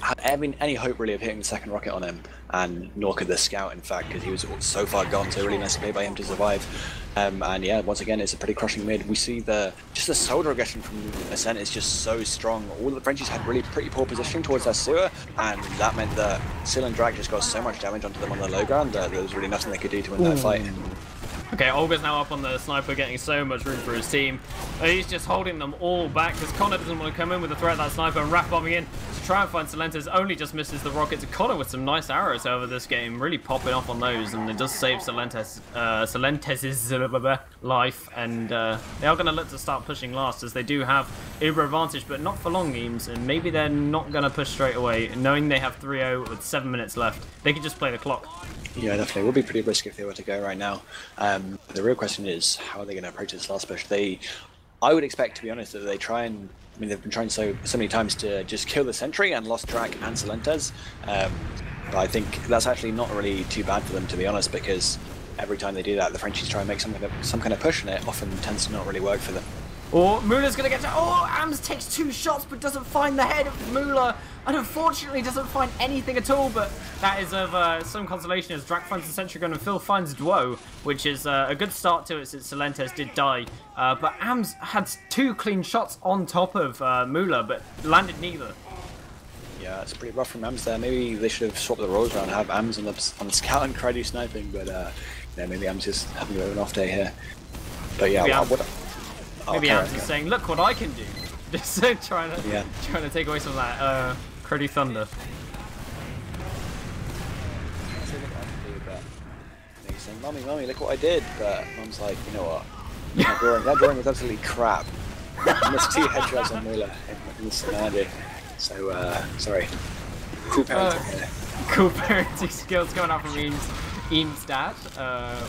Had any hope really of hitting the second rocket on him, and nor could the scout, in fact, because he was so far gone. So really nice play by him to survive. And yeah, once again, it's a pretty crushing mid. We see just the soldier aggression from Ascent is just so strong. All the Frenchies had really pretty poor positioning towards their sewer, and that meant that Sil and Drag just got so much damage onto them on the low ground that there was really nothing they could do to win that fight. Okay, Olga's now up on the sniper, getting so much room for his team. He's just holding them all back, because Connor doesn't want to come in with the threat of that sniper, and Raph bombing in to try and find Solentes. Only just misses the rockets. Connor with some nice arrows over this game, really popping off on those, and it does save Solentes' life, and they are going to look to start pushing last, as they do have Uber advantage, but not for long, Eemes, and maybe they're not going to push straight away, knowing they have 3-0 with 7 minutes left. They could just play the clock. Yeah, definitely. It would be pretty risky if they were to go right now. The real question is, how are they going to approach this last push? I would expect, to be honest, that they try and... I mean, they've been trying so many times to just kill the sentry and lost Drac and Solentes. But I think that's actually not really too bad for them, to be honest, because every time they do that, the Frenchies try and make some kind of push, and it often tends to not really work for them. Or Müller's going to get to... Oh, Eemes takes 2 shots but doesn't find the head of Müller, and unfortunately doesn't find anything at all, but that is of some consolation as Drac finds the sentry gun and Phil finds Duo, which is a good start to it since Solentes did die. But Eemes had 2 clean shots on top of Müller, but landed neither. Yeah, it's pretty rough from Eemes there. Maybe they should have swapped the roles around, have Eemes on the scout and Creddy sniping, but maybe Eemes is having a bit of an off day here. But yeah, maybe Eemes is saying, look what I can do. Just trying to take away some of that Creddy thunder. He's saying, Mummy, look what I did. But Mum's like, you know what? That drawing was absolutely crap. I missed 2 headshots on Müller in this scenario. So, sorry. Cool parenting here. Cool parenting skills going out from Eemes' dad.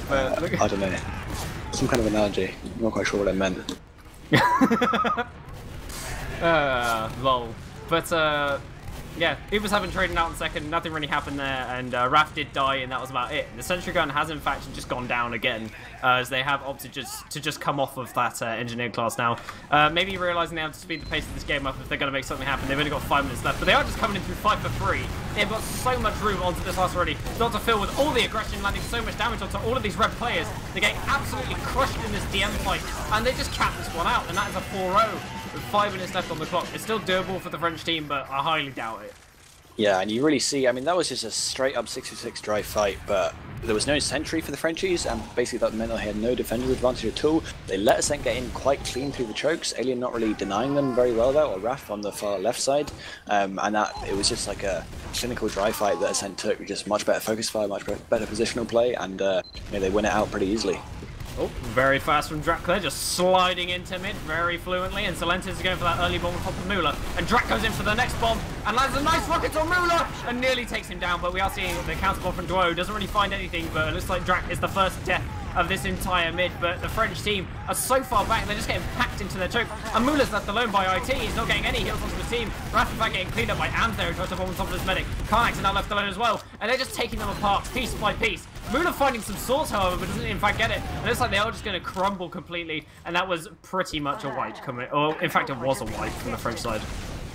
But look, I don't know. Some kind of analogy. I'm not quite sure what I meant. Lol. But Yeah, Eemes haven't traded out in second, nothing really happened there, and Raf did die, and that was about it. The sentry gun has in fact just gone down again, as they have opted to just come off of that engineer class now. Maybe realising they have to speed the pace of this game up if they're going to make something happen. They've only got 5 minutes left, but they are just coming in through 5 for 3. They've got so much room onto this last already. Dr. Phil with all the aggression landing so much damage onto all of these red players. They're getting absolutely crushed in this DM fight, and they just cap this one out, and that is a 4-0. With 5 minutes left on the clock. It's still doable for the French team, but I highly doubt it. Yeah, and you really see, I mean, that was just a straight up 6v6 dry fight, but there was no sentry for the Frenchies, and basically that meant they had no defensive advantage at all. They let Ascent get in quite clean through the chokes, Alien not really denying them very well though, or Raf on the far left side, and that it was just like a clinical dry fight that Ascent took, with just much better focus fire, much better positional play, and they win it out pretty easily. Oh, very fast from Drak there, just sliding into mid very fluently, and Solentis is going for that early bomb on top of Mula, and Drak goes in for the next bomb, and lands a nice rocket on Mula, and nearly takes him down, but we are seeing the counter bomb from Duo, doesn't really find anything, but it looks like Drak is the first death of this entire mid, but the French team are so far back, they're just getting packed into their choke, and Mula's left alone by IT, he's not getting any heals onto his team, Rafa getting cleaned up by Ams there, who tries to bomb on top of his medic, Karnax is now left alone as well, and they're just taking them apart, piece by piece. Mula finding some swords, however, but doesn't in fact get it. It looks like they are just going to crumble completely, and that was pretty much a wipe coming. Or in fact, it was a wipe from the French side.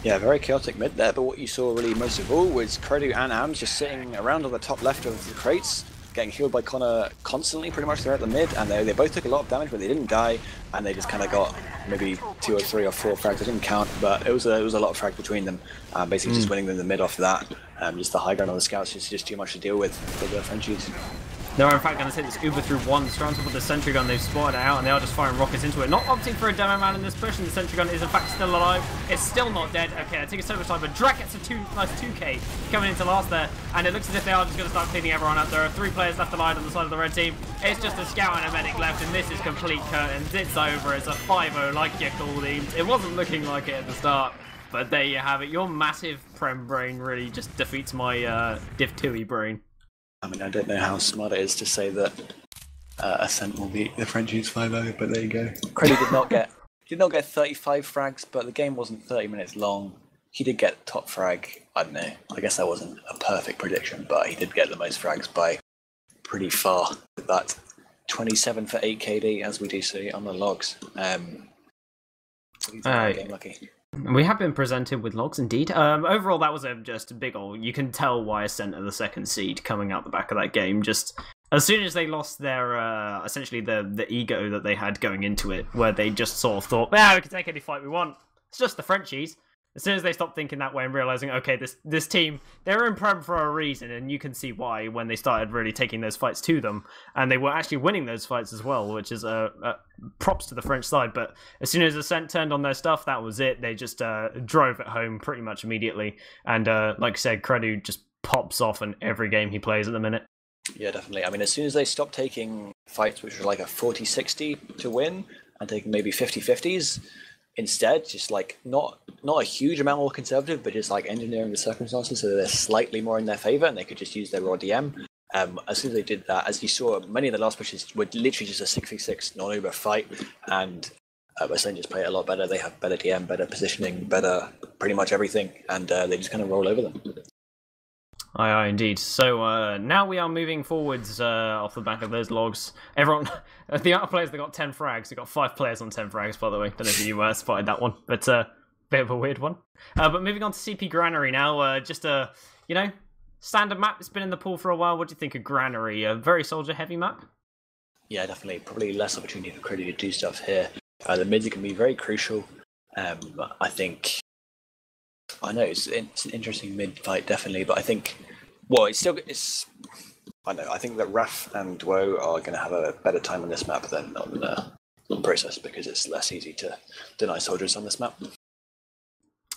Yeah, very chaotic mid there, but what you saw really most of all was Credu and Ams just sitting around on the top left of the crates, getting healed by Connor constantly pretty much throughout the mid, and they both took a lot of damage, but they didn't die, and they just kind of got maybe 2 or 3 or 4 frags. I didn't count, but it was a lot of frags between them, basically just winning them in the mid off that. Just the high ground on the scouts is just too much to deal with for the Frenchies. They're in fact going to take this Uber through one, surrounded with the sentry gun. They've spotted it out, and they are just firing rockets into it. Not opting for a demo man in this push, and the sentry gun is in fact still alive. It's still not dead. Okay, I think it's so much time, but Drak gets a nice 2k coming into last there, and it looks as if they are just going to start cleaning everyone up. There are 3 players left alive on the side of the red team. It's just a scout and a medic left, and this is complete curtains. It's over. It's a 5-0 like you called Eemes. It wasn't looking like it at the start, but there you have it. Your massive Prem brain really just defeats my Div 2e brain. I mean, I don't know how smart it is to say that Ascent will beat the Frenchies 5-0, but there you go. Credu did not get 35 frags, but the game wasn't 30 minutes long. He did get top frag. I don't know. I guess that wasn't a perfect prediction, but he did get the most frags by pretty far with that 27 for 8 KD, as we do see on the logs. Game lucky. We have been presented with logs, indeed. Overall, that was just a big ol'. You can tell why Ascent are the second seed coming out the back of that game. Just as soon as they lost their, essentially the ego that they had going into it, where they just sort of thought, yeah, we can take any fight we want. It's just the Frenchies. As soon as they stopped thinking that way and realizing, okay, this team, they're in Prem for a reason, and you can see why when they started really taking those fights to them, and they were actually winning those fights as well, which is props to the French side. But as soon as Ascent turned on their stuff, that was it. They just drove it home pretty much immediately, and like I said, Credu just pops off in every game he plays at the minute. Yeah, definitely. I mean, as soon as they stopped taking fights which were like a 40-60 to win, and taking maybe 50-50s, instead, just like not a huge amount more conservative, but just like engineering the circumstances so that they're slightly more in their favor and they could just use their raw DM. As soon as they did that, as you saw, many of the last pushes were literally just a 6v6 non-Uber fight, and Ascent just play it a lot better. They have better DM, better positioning, better pretty much everything, and they just kind of roll over them. Aye, indeed. So now we are moving forwards off the back of those logs. Everyone, the other players, they got 10 frags. They got 5 players on 10 frags, by the way. Don't know if you spotted that one, but bit of a weird one. But moving on to CP Granary now. Just a, standard map. It's been in the pool for a while. What do you think of Granary? A very soldier-heavy map? Yeah, definitely. Probably less opportunity for Credu to do stuff here. The mids can be very crucial. I think. I know it's an interesting mid fight, definitely, but I think, well, I know. I think that Raf and Duo are going to have a better time on this map than on Process, because it's less easy to deny soldiers on this map.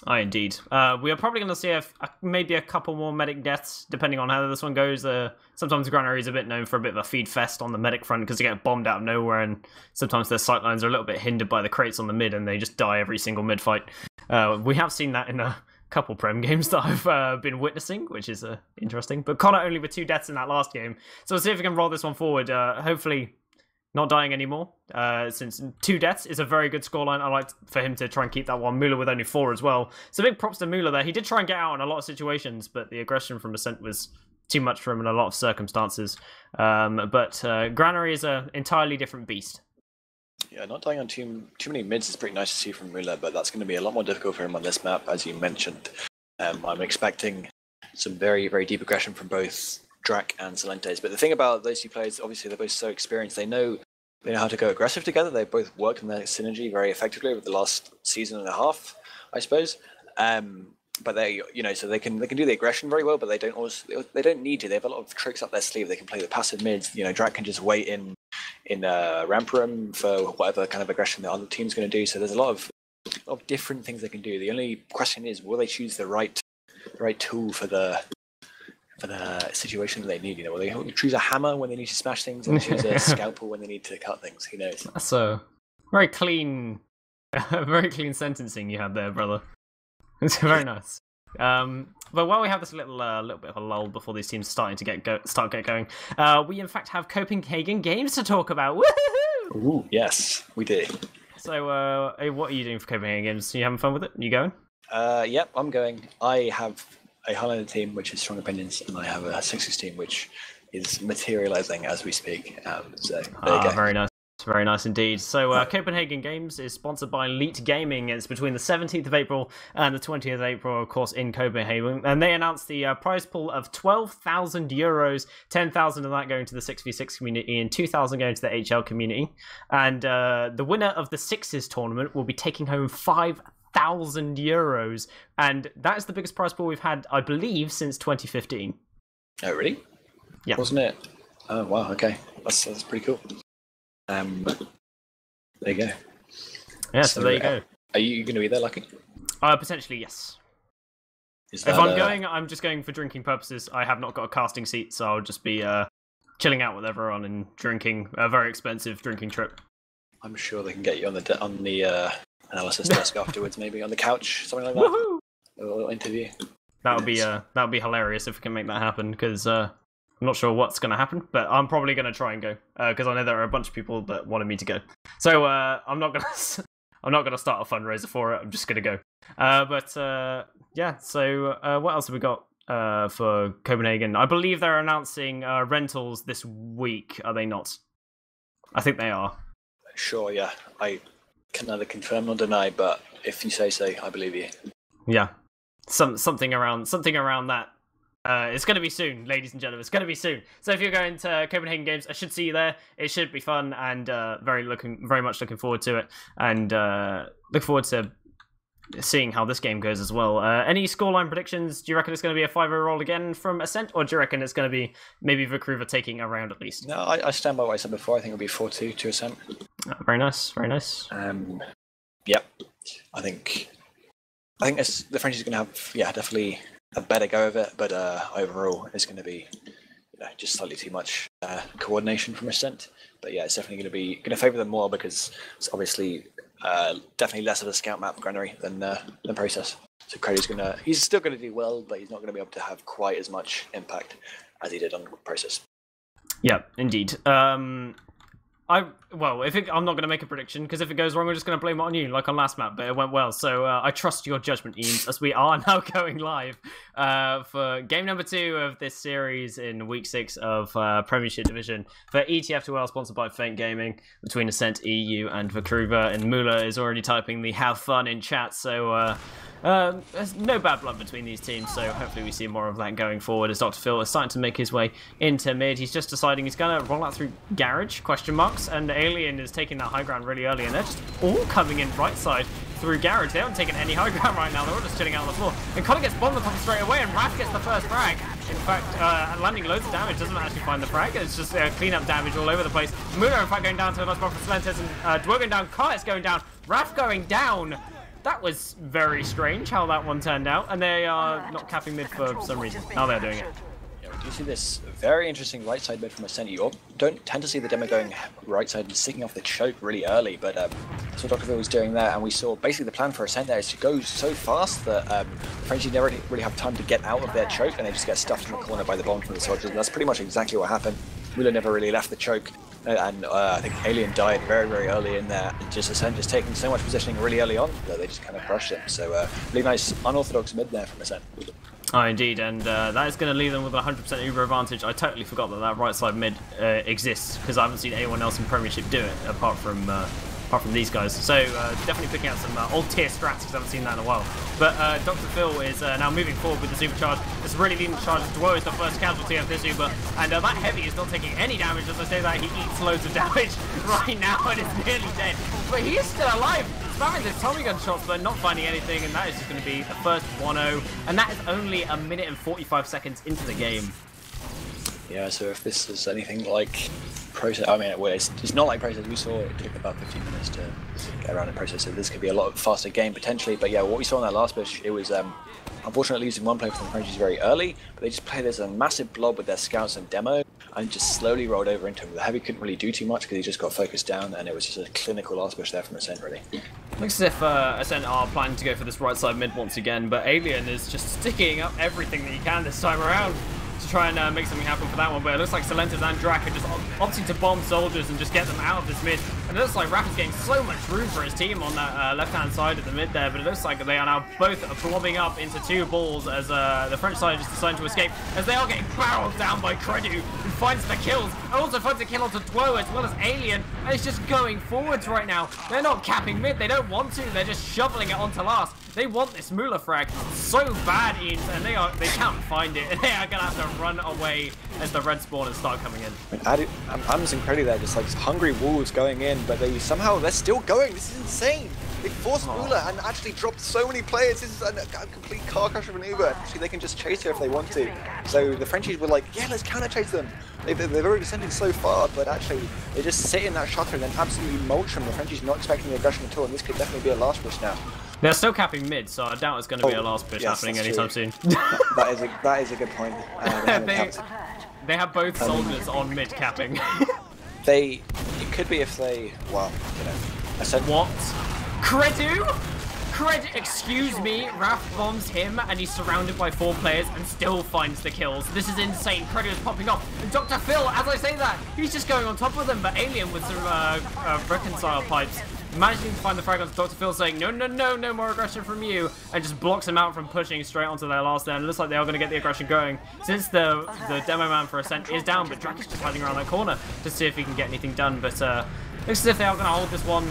Aye, indeed. We are probably going to see maybe a couple more medic deaths, depending on how this one goes. Sometimes Granary is a bit known for a bit of a feed fest on the medic front, because they get bombed out of nowhere, and sometimes their sightlines are a little bit hindered by the crates on the mid, and they just die every single mid fight. We have seen that in a couple Prem games that I've been witnessing, which is interesting. But Connor only with 2 deaths in that last game, so we'll see if we can roll this one forward. Hopefully, not dying anymore, since 2 deaths is a very good scoreline. I like for him to try and keep that one. Muller with only 4 as well. So big props to Muller there. He did try and get out in a lot of situations, but the aggression from Ascent was too much for him in a lot of circumstances. But Granary is an entirely different beast. Yeah, not dying on too many mids is pretty nice to see from Muller, but that's going to be a lot more difficult for him on this map, as you mentioned. I'm expecting some very, very deep aggression from both Drac and Silentes. But the thing about those 2 players, obviously they're both so experienced, they know how to go aggressive together. They've both worked on their synergy very effectively over the last season and a half, I suppose. But they, so they can do the aggression very well, but they don't need to. They have a lot of tricks up their sleeve. They can play the passive mids. Drac can just wait in ramp room for whatever kind of aggression the other team's going to do. So there's a lot of different things they can do. The only question is, will they choose the right tool for the situation that they need? Will they choose a hammer when they need to smash things, and choose a scalpel when they need to cut things? Who knows? That's a very clean sentencing you had there, brother. It's very nice. But while we have this little bit of a lull before these teams starting to get going, we in fact have Copenhagen games to talk about. Woohoo! Ooh, yes, we do. So, what are you doing for Copenhagen games? Are you having fun with it? You going? Yep, I'm going. I have a Highlander team, which is Strong Opinions, and I have a Sixers team, which is materializing as we speak. So there you go. Very nice. Very nice indeed. So Copenhagen Games is sponsored by Elite Gaming. It's between the 17th of April and the 20th of April, of course, in Copenhagen. And they announced the prize pool of €12,000, 10,000 of that going to the 6v6 community and 2,000 going to the HL community. And the winner of the Sixes tournament will be taking home €5,000. And that is the biggest prize pool we've had, I believe, since 2015. Oh, really? Yeah. Wasn't it? Oh, wow, okay. That's pretty cool. There you go. Yeah, so there you go. Are you going to be there, Lucky? Potentially, yes. If I'm going, I'm just going for drinking purposes. I have not got a casting seat, so I'll just be chilling out with everyone and drinking a very expensive drinking trip. I'm sure they can get you on the analysis desk afterwards, maybe on the couch, something like that. Woohoo! A little interview. That would be hilarious if we can make that happen, because I'm not sure what's going to happen, but I'm probably going to try and go because I know there are a bunch of people that wanted me to go. So I'm not going to start a fundraiser for it. I'm just going to go. Yeah. So what else have we got for Copenhagen? I believe they're announcing rentals this week. Are they not? I think they are. Sure. Yeah. I can neither confirm nor deny, but if you say so, I believe you. Yeah. Something around that. It's going to be soon, ladies and gentlemen. It's going to be soon. So if you're going to Copenhagen Games, I should see you there. It should be fun, and very much looking forward to it, and look forward to seeing how this game goes as well. Any scoreline predictions? Do you reckon it's going to be a 5-0 roll again from Ascent, or do you reckon it's going to be maybe the crever taking a round at least? No, I stand by what I said before. I think it'll be 4-2 to Ascent. Very nice, very nice. Yep. I think the French is going to have definitely a better go of it, but overall it's going to be just slightly too much coordination from Ascent. But yeah, it's definitely going to favour them more because it's obviously definitely less of a scout map for Granary than Process. So Cody's he's still going to do well, but he's not going to be able to have quite as much impact as he did on Process. Yeah, indeed. I'm not going to make a prediction because if it goes wrong, we're just going to blame it on you, like on last map. But it went well, so I trust your judgment, Eames, as we are now going live for game number 2 of this series in week 6 of Premiership Division for ETF2L, sponsored by Faint Gaming, between Ascent.EU and the crever. And Muller is already typing the "have fun" in chat, so there's no bad blood between these teams. So hopefully we see more of that going forward as Dr. Phil is starting to make his way into mid. He's just deciding he's going to roll out through Garage, question marks, and Alien is taking that high ground really early, and they're just all coming in right side through Garage. They haven't taken any high ground right now. They're all just chilling out on the floor. And Colin gets bombed on top straight away, and Raph gets the first frag. In fact, landing loads of damage, doesn't actually find the frag. It's just clean-up damage all over the place. Muller, in fact, going down to a nice block from Slentes, and Dwo going down, Kite's going down, Raph going down. That was very strange how that one turned out, and they are not capping mid for some reason. Now they're doing it. Yeah, we do see this very interesting right side mid from Ascent. You don't tend to see the demo going right side and sticking off the choke really early, but that's what Dr. Phil was doing there, and we saw basically the plan for Ascent there is to go so fast that the Frenchies never really have time to get out of their choke, and they just get stuffed in the corner by the bomb from the soldiers. And that's pretty much exactly what happened. Müller never really left the choke. And I think Alien died very, very early in there. Just Ascent just taking so much positioning really early on that they just kind of crushed him. So really nice unorthodox mid there from Ascent. Oh, indeed, and that is going to leave them with a 100% Uber advantage. I totally forgot that that right side mid exists, because I haven't seen anyone else in Premiership do it, apart from these guys. So definitely picking out some old tier strats, because I haven't seen that in a while. But Dr. Phil is now moving forward with the supercharge. It's really leading the charge. Dwo is the first casualty of this Uber, and that heavy is not taking any damage. As I say that, he eats loads of damage right now and is nearly dead. But he is still alive. Spamming the Tommy gun shots, but not finding anything, and that is just going to be the first 1-0, and that is only a minute and 45 seconds into the game. Yeah, so if this is anything like process, I mean, well, it's not like process. We saw it took about 15 minutes to get around the process, so this could be a lot faster game potentially. But yeah, what we saw in that last push, it was unfortunately losing one player from the Frenchies very early, but they just played as a massive blob with their scouts and demo, and just slowly rolled over into him. The heavy couldn't really do too much because he just got focused down, and it was just a clinical last push there from Ascent, really. Looks as if Ascent are planning to go for this right side mid once again, but Alien is just sticking up everything that he can this time around to try and make something happen for that one. But it looks like Salentas and Drac are just opting to bomb soldiers and just get them out of this mid. And it looks like Raph is getting so much room for his team on that left-hand side of the mid there, but it looks like they are now both blobbing up into two balls as the French side is just deciding to escape, as they are getting barreled down by Credu, who finds the kills, and also finds a kill onto Dwo as well as Alien, and it's just going forwards right now. They're not capping mid, they don't want to, they're just shoveling it onto last. They want this Müller frag so bad, Eames, and they can't find it. They are going to have to run away as the red spawners start coming in. Eemes and Credu there, just like hungry wolves going in, but they're still going. This is insane. They forced Müller and actually dropped so many players. This is a complete car crash of an Uber. Actually, they can just chase her if they want to. So the Frenchies were like, yeah, let's counter chase them. They've already descended so far, but actually they just sit in that shutter and then absolutely mulch them. The Frenchies not expecting the aggression at all, and this could definitely be a last push now. They're still capping mid, so I doubt it's going to be a last push happening anytime soon. that is a good point. They have both soldiers on mid capping. It could be if they, well, you know, I said what? Credu, excuse me, Raph bombs him and he's surrounded by 4 players and still finds the kills. This is insane. Credu is popping off. And Dr. Phil, as I say that, he's just going on top of them, but Alien with some reconcile pipes, managing to find the frag onto Dr. Phil, saying no more aggression from you, and just blocks him out from pushing straight onto their last end. It looks like they are going to get the aggression going since the demo man for Ascent is down, but Drac is just hiding around that corner to see if he can get anything done. But looks as if they are going to hold this one,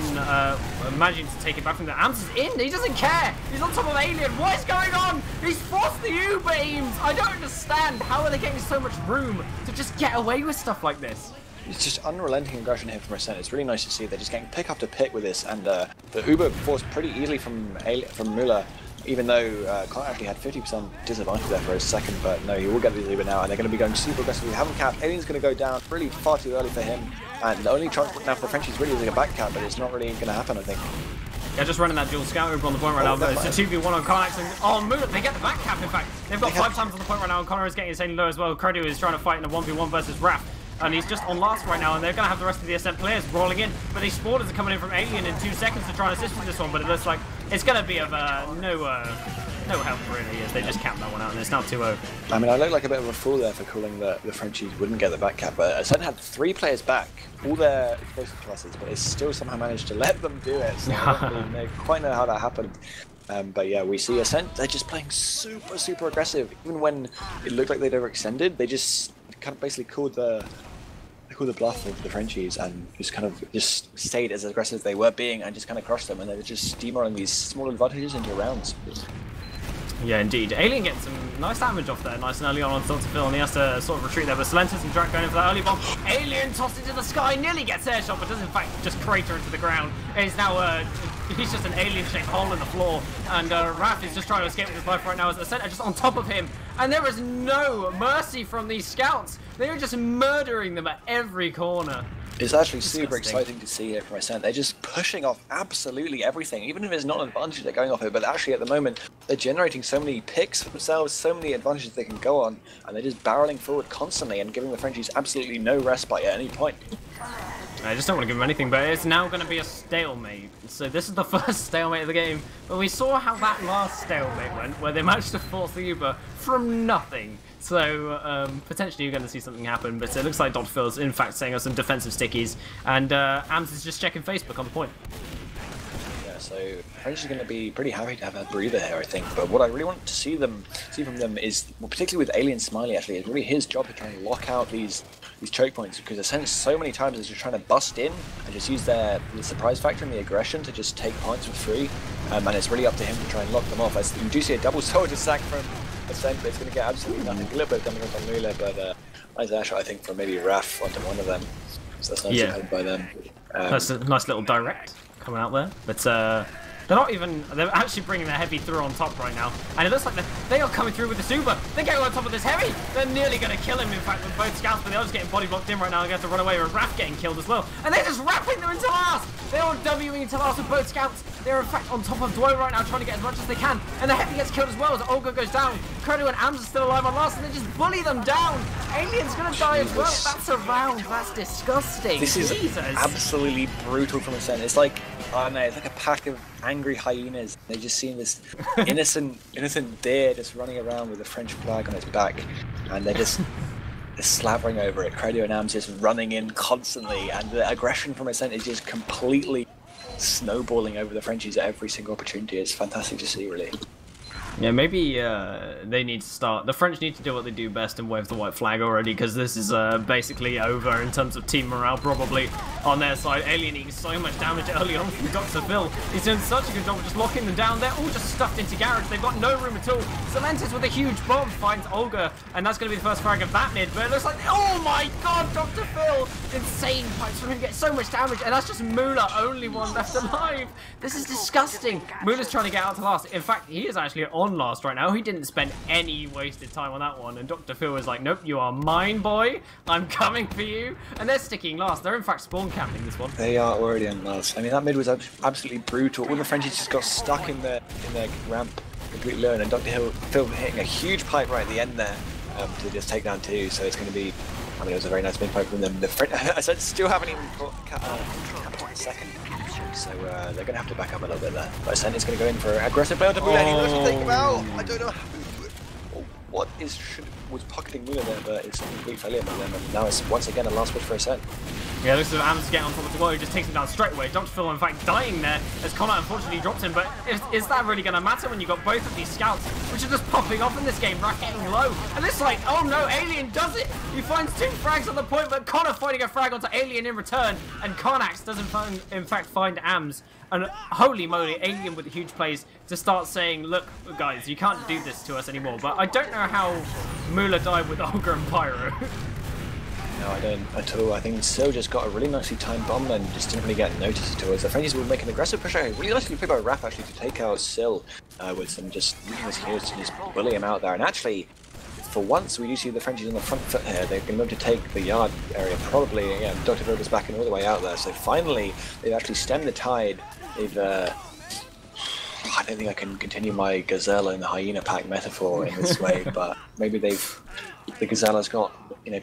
managing to take it back from there. Eemes is in, he doesn't care, he's on top of Alien. What is going on? He's forced the Uber, Eemes. I don't understand, how are they getting so much room to just get away with stuff like this? It's just unrelenting aggression here from Ascent. It's really nice to see. They're just getting pick after pick with this, and the Uber forced pretty easily from Müller, even though Clark actually had 50% disadvantage there for a second, but no, he will get the Uber now, and they're going to be going super aggressively. They haven't capped. Alien's going to go down really far too early for him, and the only chance now for the Frenchies really is like a back cap, but it's not really going to happen, I think. Yeah, just running that dual scout Uber on the point right now, but it's a 2v1 on Karnax, and Müller, they get the back cap, in fact. They've got 5 times on the point right now, and Connor is getting insanely low as well. Credu is trying to fight in a 1v1 versus Raph, and he's just on last right now, and they're going to have the rest of the Ascent players rolling in, but these spawners are coming in from Alien in 2 seconds to try and assist with this one, but it looks like it's going to be of no help really, as they just capped that one out, and it's now 2-0. I mean, I look like a bit of a fool there for calling the Frenchies wouldn't get the back cap, but Ascent had 3 players back, all their explosive classes, but they still somehow managed to let them do it, so I don't really quite know how that happened. But yeah, we see Ascent, they're just playing super aggressive. Even when it looked like they'd overextended, they just kind of basically called the bluff of the Frenchies and just stayed as aggressive as they were being and just kind of crushed them, and they were just steamrolling these small advantages into rounds. Yeah, indeed. Alien gets some nice damage off there, nice and early on Dr. Phil, and he has to sort of retreat there, but Salentas and Drac going in for that early bomb. Alien tossed into the sky, nearly gets airshot, but does in fact just crater into the ground. He's now, he's just an alien-shaped hole in the floor, and Raph is just trying to escape with his life right now as the center just on top of him, and there is no mercy from these scouts. They are just murdering them at every corner. It's actually super exciting to see here from Ascent. They're just pushing off absolutely everything, even if it's not an advantage they're going off it, but actually at the moment they're generating so many picks for themselves, so many advantages they can go on, and they're just barreling forward constantly and giving the Frenchies absolutely no respite at any point. I just don't want to give him anything, but it's now going to be a stalemate. So this is the first stalemate of the game. But we saw how that last stalemate went, where they managed to force the Uber from nothing. So potentially you're going to see something happen, but it looks like Dr. Phil's in fact setting us some defensive stickies, and Eemes is just checking Facebook on the point. So French is going to be pretty happy to have a breather here, I think. But what I really want to see from them is, well, particularly with Alien Smiley, actually, it's really his job to try and lock out these choke points, because Ascent so many times is just trying to bust in and just use the surprise factor and the aggression to just take points for free. And it's really up to him to try and lock them off. As you do see a double soldier sack from Ascent, but it's going to get absolutely nothing. A little bit of damage on Mula, but nice air shot, I think, from maybe Raf onto one of them. So that's nice to by them. That's a nice little direct coming out there, but they're actually bringing their heavy through on top right now, and it looks like they are coming through with the super. They're getting on top of this heavy. They're nearly going to kill him, in fact, with both scouts, but they're just getting body blocked in right now. They have to run away with Raph getting killed as well, and they're just wrapping them into last. They're all Wing into last with both scouts. They're in fact on top of Dwo right now, trying to get as much as they can, and the heavy gets killed as well as Olga goes down. Credo and Eemes are still alive on last, and they just bully them down. Alien's going to die as well. That's a round. That's disgusting. This is absolutely brutal from Ascent. It's like, I don't know, it's like a pack of angry hyenas. They just seen this innocent deer just running around with a French flag on its back, and they're just slavering over it. Credo and Eemes just running in constantly, and the aggression from Ascent is just completely snowballing over the Frenchies at every single opportunity. It's fantastic to see, really. Yeah, maybe they need to start. The French need to do what they do best and wave the white flag already, because this is basically over in terms of team morale, probably on their side. Alien eating so much damage early on from Dr. Phil. He's doing such a good job of just locking them down. They're all just stuffed into garage. They've got no room at all. Cementis with a huge bomb finds Olga, and that's going to be the first frag of that mid. But it looks like, oh my god, Dr. Phil! Insane pipes from him, get so much damage, and that's just Mula, only one left alive. This is disgusting. Mula's trying to get out to last. In fact, he is actually on last right now. He didn't spend any wasted time on that one, and Dr. Phil was like, nope, you are mine, boy. I'm coming for you. And they're sticking last. They're in fact spawn camping this one. They are already on last. I mean, that mid was absolutely brutal. All the Frenchies just got stuck in their ramp completely alone, and Dr. Phil hitting a huge pipe right at the end there to just take down two. So it's going to be, I mean, it was a very nice mid pipe from them. I said still haven't even caught Capital in second. So they're going to have to back up a little bit there. But Ascent is going to go in for aggressive play onto Mula, and he managed to take him out. I don't know what was pocketing Mula there, but it's a complete failure for them. And now it's once again a last push for Ascent. Yeah, looks like Eemes getting on top of the wall. He just takes him down straight away. Dr. Phil, in fact, dying there as Connor unfortunately dropped him. But is that really going to matter when you've got both of these scouts, which are just popping off in this game, getting low? And it's like, oh no, Alien does it. He finds two frags on the point, but Connor finding a frag onto Alien in return. And Carnax doesn't in fact find Eemes. And holy moly, Alien with the huge plays to start saying, look, guys, you can't do this to us anymore. But I don't know how Mula died with Olga and Pyro. No, I don't at all. I think Sil just got a really nicely timed bomb and just didn't really get noticed at all. The Frenchies will make an aggressive push out. Really nicely played by Raph actually to take out Sil with some just using his heroes to just bully him out there. And actually, for once, we do see the Frenchies on the front foot here. They're going to be able to take the yard area probably. Again, Dr. Phil is backing all the way out there. So finally, they've actually stemmed the tide. They've I don't think I can continue my gazelle and the hyena pack metaphor in this way, but maybe the gazelle has got,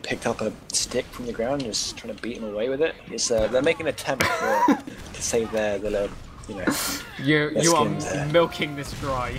picked up a stick from the ground and just trying to beat him away with it. It's they're making an attempt to save their little, you are milking this dry.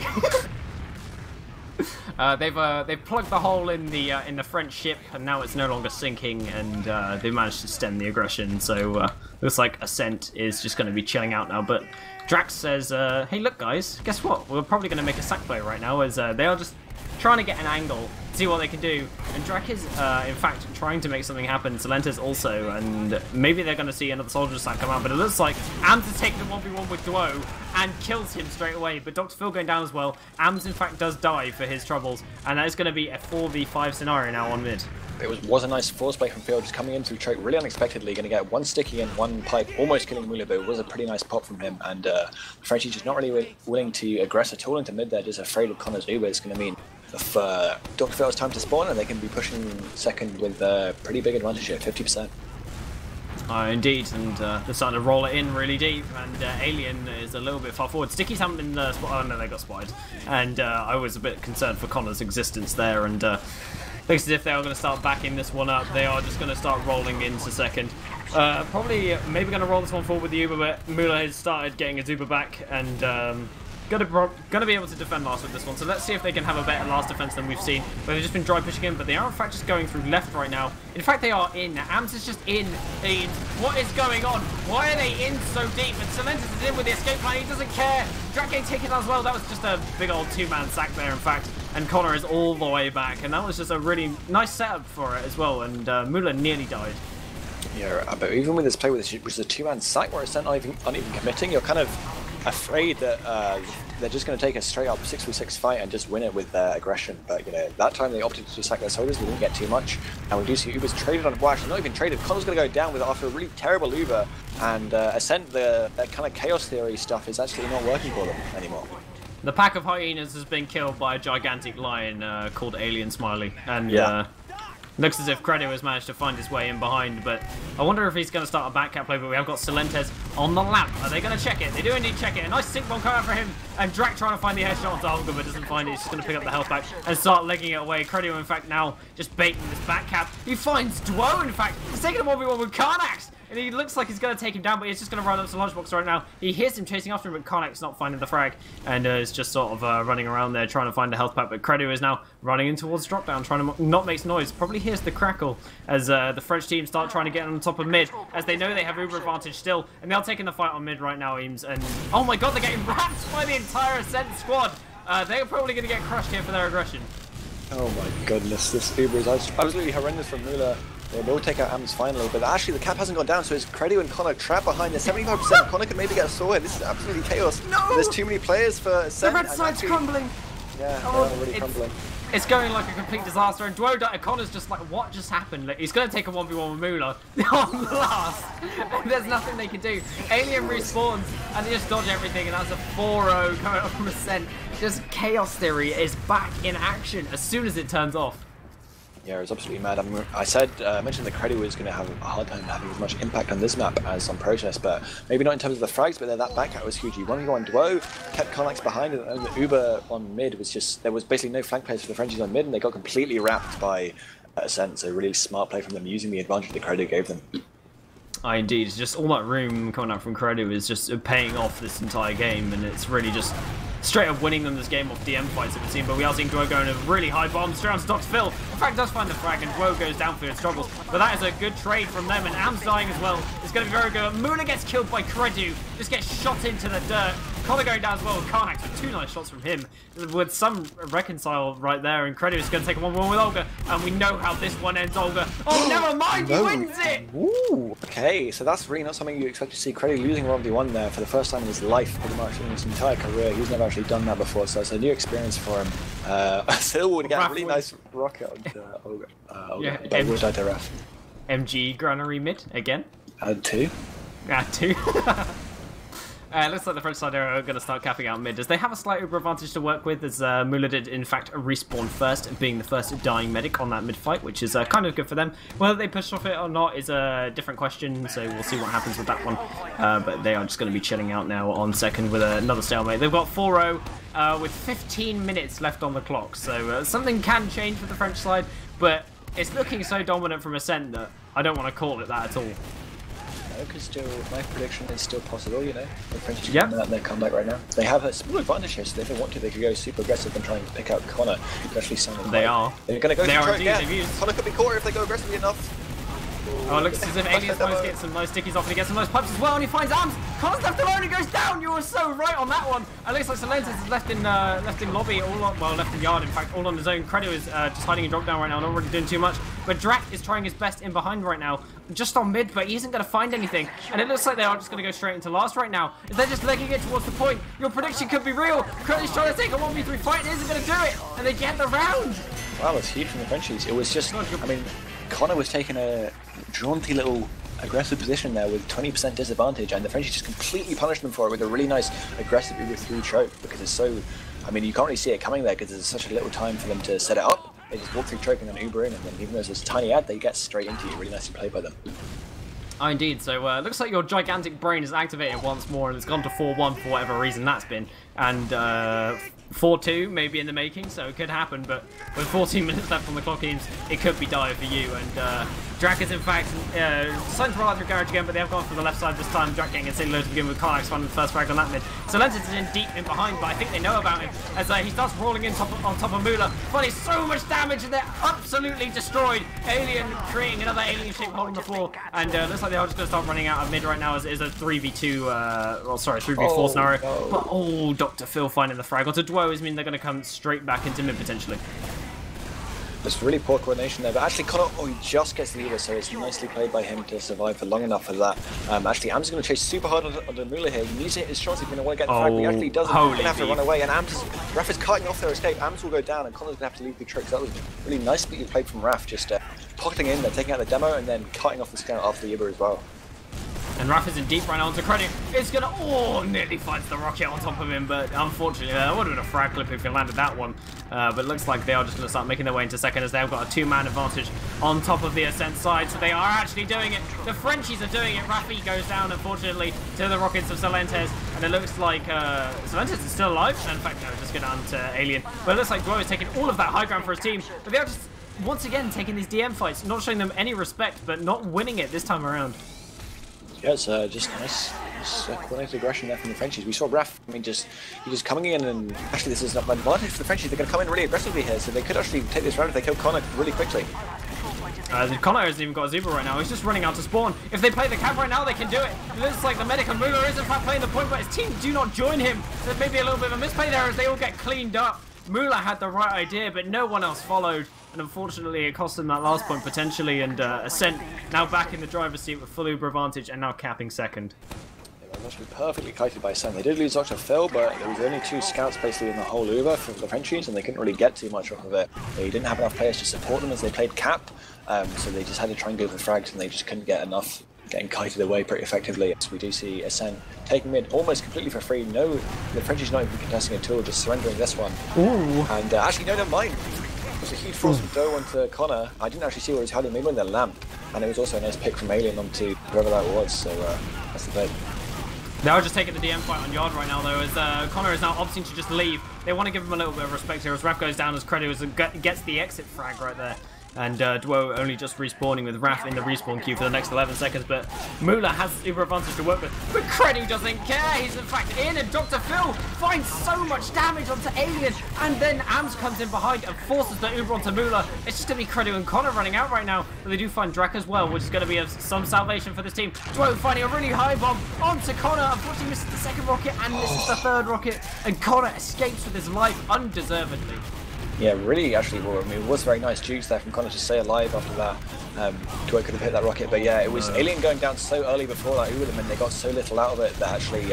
They've plugged the hole in the French ship, and now it's no longer sinking, and they've managed to stem the aggression. So looks like Ascent is just going to be chilling out now. But Drax says, "Hey, look, guys, guess what? We're probably going to make a sack play right now, as they are just trying to get an angle, see what they can do." And Drac is, in fact, trying to make something happen. Solenta's also, and maybe they're going to see another soldier sack come out. But it looks like Eemes is taking the 1v1 with Dwo and kills him straight away. But Dr. Phil going down as well. Eemes, in fact, does die for his troubles, and that is going to be a 4v5 scenario now on mid. It was a nice force play from Phil, just coming in through choke really unexpectedly, going to get one sticky and one pipe, almost killing Mula, but it was a pretty nice pop from him. And the Frenchies just not really willing to aggress at all into mid there, just afraid of Connor's Uber. It's going to mean if Dr. Phil has time to spawn, and they can be pushing second with a pretty big advantage here, 50%. Indeed, and they're starting to roll it in really deep, and Alien is a little bit far forward. Stickies haven't been spotted. Oh no, they got spotted. And I was a bit concerned for Connor's existence there, and looks as if they are going to start backing this one up. They are just going to start rolling into second. Probably maybe going to roll this one forward with the Uber, but Mula has started getting his Uber back and gonna be able to defend last with this one. So let's see if they can have a better last defense than we've seen. But they've just been dry pushing in, but they are in fact just going through left right now. In fact, they are in. Eemes is just in. What is going on? Why are they in so deep? And Celentis is in with the escape plan. He doesn't care. Drak getting taken as well. That was just a big old two-man sack there, in fact. And Connor is all the way back, and that was just a really nice setup for it as well. And Mula nearly died. Yeah, but even with this play, which is a two-man sack where it's not even committing, you're kind of afraid that they're just going to take a straight-up 6v6 fight and just win it with their aggression. But, you know, that time they opted to sack their soldiers, they didn't get too much. And we do see Uber's traded on, well, actually not even traded, Connor's going to go down with after a really terrible Uber, and Ascent, that kind of chaos theory stuff is actually not working for them anymore. The pack of hyenas has been killed by a gigantic lion called Alien Smiley, and looks as if Credo has managed to find his way in behind, but I wonder if he's going to start a backcap play. But we have got Celentis on the lap. Are they going to check it? They do indeed check it. A nice sync bomb coming out for him, and Drak trying to find the headshot onto Olga, but doesn't find it. He's just going to pick up the health back and start legging it away. Credo, in fact, now just baiting this backcap. He finds Dwo, in fact. He's taking a 1v1 with Karnax. And he looks like he's going to take him down, but he's just going to run up to Lunchbox right now. He hears him chasing after him, but Karnak's not finding the frag. And is just sort of running around there trying to find a health pack. But Credo is now running in towards drop down, trying to not make noise. Probably hears the crackle as the French team start trying to get on top of mid, as they know they have Uber advantage still. And they're taking the fight on mid right now, Eemes. And oh my god, they're getting wrapped by the entire Ascent squad. They're probably going to get crushed here for their aggression. Oh my goodness, this Uber is absolutely horrendous from Mula. They will take out Eemes finally, but actually the cap hasn't gone down, so it's Credo and Connor trapped behind there. 75%. Connor can maybe get a sword. This is absolutely chaos. No! There's too many players for Ascent. The red side's crumbling. Yeah, they're really crumbling. It's going like a complete disaster, and Connor's just like, what just happened? Like, he's going to take a 1v1 with Mula on last. There's nothing they can do. Alien respawns, and they just dodge everything, and that's a 4-0 coming up from Ascent. Just Chaos Theory is back in action as soon as it turns off. Yeah, it was absolutely mad. I mean, I mentioned that Credo was going to have a hard time having as much impact on this map as on Protest, but maybe not in terms of the frags, but that back was huge. You want to go on Dwo, kept Karnax behind, and the Uber on mid was just, there was basically no flank players for the Frenchies on mid, and they got completely wrapped by Ascent, so really smart play from them, using the advantage that Credo gave them. Indeed, just all that room coming out from Credo is just paying off this entire game, and it's really just straight up winning them this game off DM fights that we've seen. But we are seeing Dwo going a really high bomb straight on Dr. Phil. In fact, does find the frag, and Dwo goes down for it, struggles. But that is a good trade from them, and Eemes dying as well. It's going to be very good. Mula gets killed by Credo, just gets shot into the dirt. Connor going down as well with Karnax with 2 nice shots from him, with some reconcile right there, and Credo is going to take a 1v1 with Olga, and we know how this one ends, Olga. Oh, never mind, he wins it! Ooh, okay, so that's really not something you expect to see. Credo losing 1v1 there for the first time in his life, pretty much in his entire career. He's never actually done that before, so it's a new experience for him. Still would get a really nice rocket onto Olga. Yeah, but would die to ref. MG Granary mid again. Add 2. Add 2. Looks like the French side are going to start capping out mid, as they have a slight Uber advantage to work with, as Mula did in fact respawn first, being the first dying medic on that mid fight, which is kind of good for them. Whether they push off it or not is a different question, so we'll see what happens with that one. But they are just going to be chilling out now on second with another stalemate. They've got 4-0 with 15 minutes left on the clock, so something can change for the French side, but it's looking so dominant from Ascent that I don't want to call it that at all. Because still, my prediction is still possible, you know. The French are coming out in their comeback right now. They have a small advantage here, so if they want to, they could go super aggressive and try and pick out Connor. Especially someone they are. They're going to go. They are indeed. Yeah. Connor could be caught if they go aggressively enough. Oh, it looks as if Alien's managed to get some nice stickies off, and he gets some nice pipes as well, and he finds Eemes. Connor's left alone, he goes down. You were so right on that one. It looks like Celentis is left in lobby, left in yard, in fact, all on his own. Credo is just hiding in drop down right now, not really doing too much. But Drak is trying his best in behind right now, just on mid, but he isn't going to find anything. And it looks like they are just going to go straight into last right now. If they're just legging it towards the point, your prediction could be real. Credo's trying to take a 1v3 fight, and isn't going to do it, and they get the round. Wow, it's huge from the Frenchies. It was just, I mean, Connor was taking a jaunty little aggressive position there with 20% disadvantage, and the Frenchies just completely punished them for it with a really nice aggressive Uber 3 choke, because it's so, I mean, you can't really see it coming there because there's such a little time for them to set it up. They just walk through choking and Uber in, and then even though there's this tiny ad, they get straight into you. Really nicely played by them. Oh, indeed. So it looks like your gigantic brain is activated once more, and it's gone to 4-1 for whatever reason that's been, and 4-2 maybe in the making, so it could happen. But with 14 minutes left on the clock, Eemes, it could be dire for you. And Drac is in fact starting to roll out through garage again, but they have gone for the left side this time. Drac getting insane low to begin with. Karnax finding the first frag on that mid. Solentis is in deep in behind, but I think they know about him as he starts rolling in on top of Mula. But he's so much damage and they're absolutely destroyed. Alien creating another alien shape hole on the floor, and looks like they are just going to start running out of mid right now as it is a 3v2, well sorry, 3v4 scenario. No. But Dr. Phil finding the frag onto Dwo is mean they're going to come straight back into mid potentially. Just really poor coordination there, but actually Connor, he just gets the leader, so it's nicely played by him to survive for long enough for that. Actually, Ams is going to chase super hard on Mula here. He needs to hit his shots if he's going to want to get the frag, but he actually doesn't. He's going to have to run away, and Raf is cutting off their escape. Ams will go down, and Connor's going to have to leave the tricks. That was really nicely played from Raf, just pocketing in there, taking out the demo, and then cutting off the scout after the Uber as well. And Raf is in deep right now onto Credit. It's gonna, nearly finds the rocket on top of him, but unfortunately that would have been a frag clip if he landed that one. But it looks like they are just gonna start making their way into second as they've got a 2-man advantage on top of the Ascent side, so they are actually doing it. The Frenchies are doing it. Rafi goes down, unfortunately, to the rockets of Solentes, and it looks like Solentes is still alive. And in fact, no, just go down to Alien. But it looks like Dwo is taking all of that high ground for his team, but they are just once again taking these DM fights, not showing them any respect, but not winning it this time around. Yeah, it's just nice coordinated aggression there from the Frenchies. We saw Raf, I mean, he's just coming in, and actually this is not an advantage for the Frenchies. They're going to come in really aggressively here, so they could actually take this round if they kill Connor really quickly. Connor hasn't even got a Zuba right now. He's just running out to spawn. If they play the cap right now, they can do it. It looks like the medic and Mula is in fact playing the point, but his team do not join him. So there may be a little bit of a misplay there as they all get cleaned up. Mula had the right idea, but no one else followed. And unfortunately, it cost them that last point potentially. And Ascent now back in the driver's seat with full Uber advantage and now capping second. Yeah, they must be perfectly kited by Ascent. They did lose Dr. Phil, but there was only 2 scouts basically in the whole Uber for the Frenchies, and they couldn't really get too much off of it. They didn't have enough players to support them as they played cap, so they just had to try and go for frags, and they just couldn't get enough. Getting kited away pretty effectively. So we do see Ascent taking mid almost completely for free. No, the Frenchies not even contesting at all, just surrendering this one. Ooh. And actually, no, never mind. It was a huge force from Doe onto Connor. I didn't actually see what he was hiding, maybe in the lamp. And it was also a nice pick from Alien onto whoever that was, so that's the play. They are just taking the DM fight on Yard right now, though, as Connor is now opting to just leave. They want to give him a little bit of respect here as Raf goes down as Credu gets the exit frag right there. And Dwo only just respawning with Raf in the respawn queue for the next 11 seconds, but Mula has Uber advantage to work with. But Credu doesn't care, he's in fact in, and Dr. Phil finds so much damage onto Alien, and then Ams comes in behind and forces the Uber onto Mula. It's just going to be Credu and Connor running out right now, but they do find Drac as well, which is going to be some salvation for this team. Dwo finding a really high bomb onto Connor, unfortunately misses the second rocket and misses the third rocket, and Connor escapes with his life undeservedly. Yeah, really, actually, well, I mean, it was very nice juice there from Connor to stay alive after that. Dwo could have hit that rocket, but yeah, it was Alien going down so early before that Uber them, and they got so little out of it that actually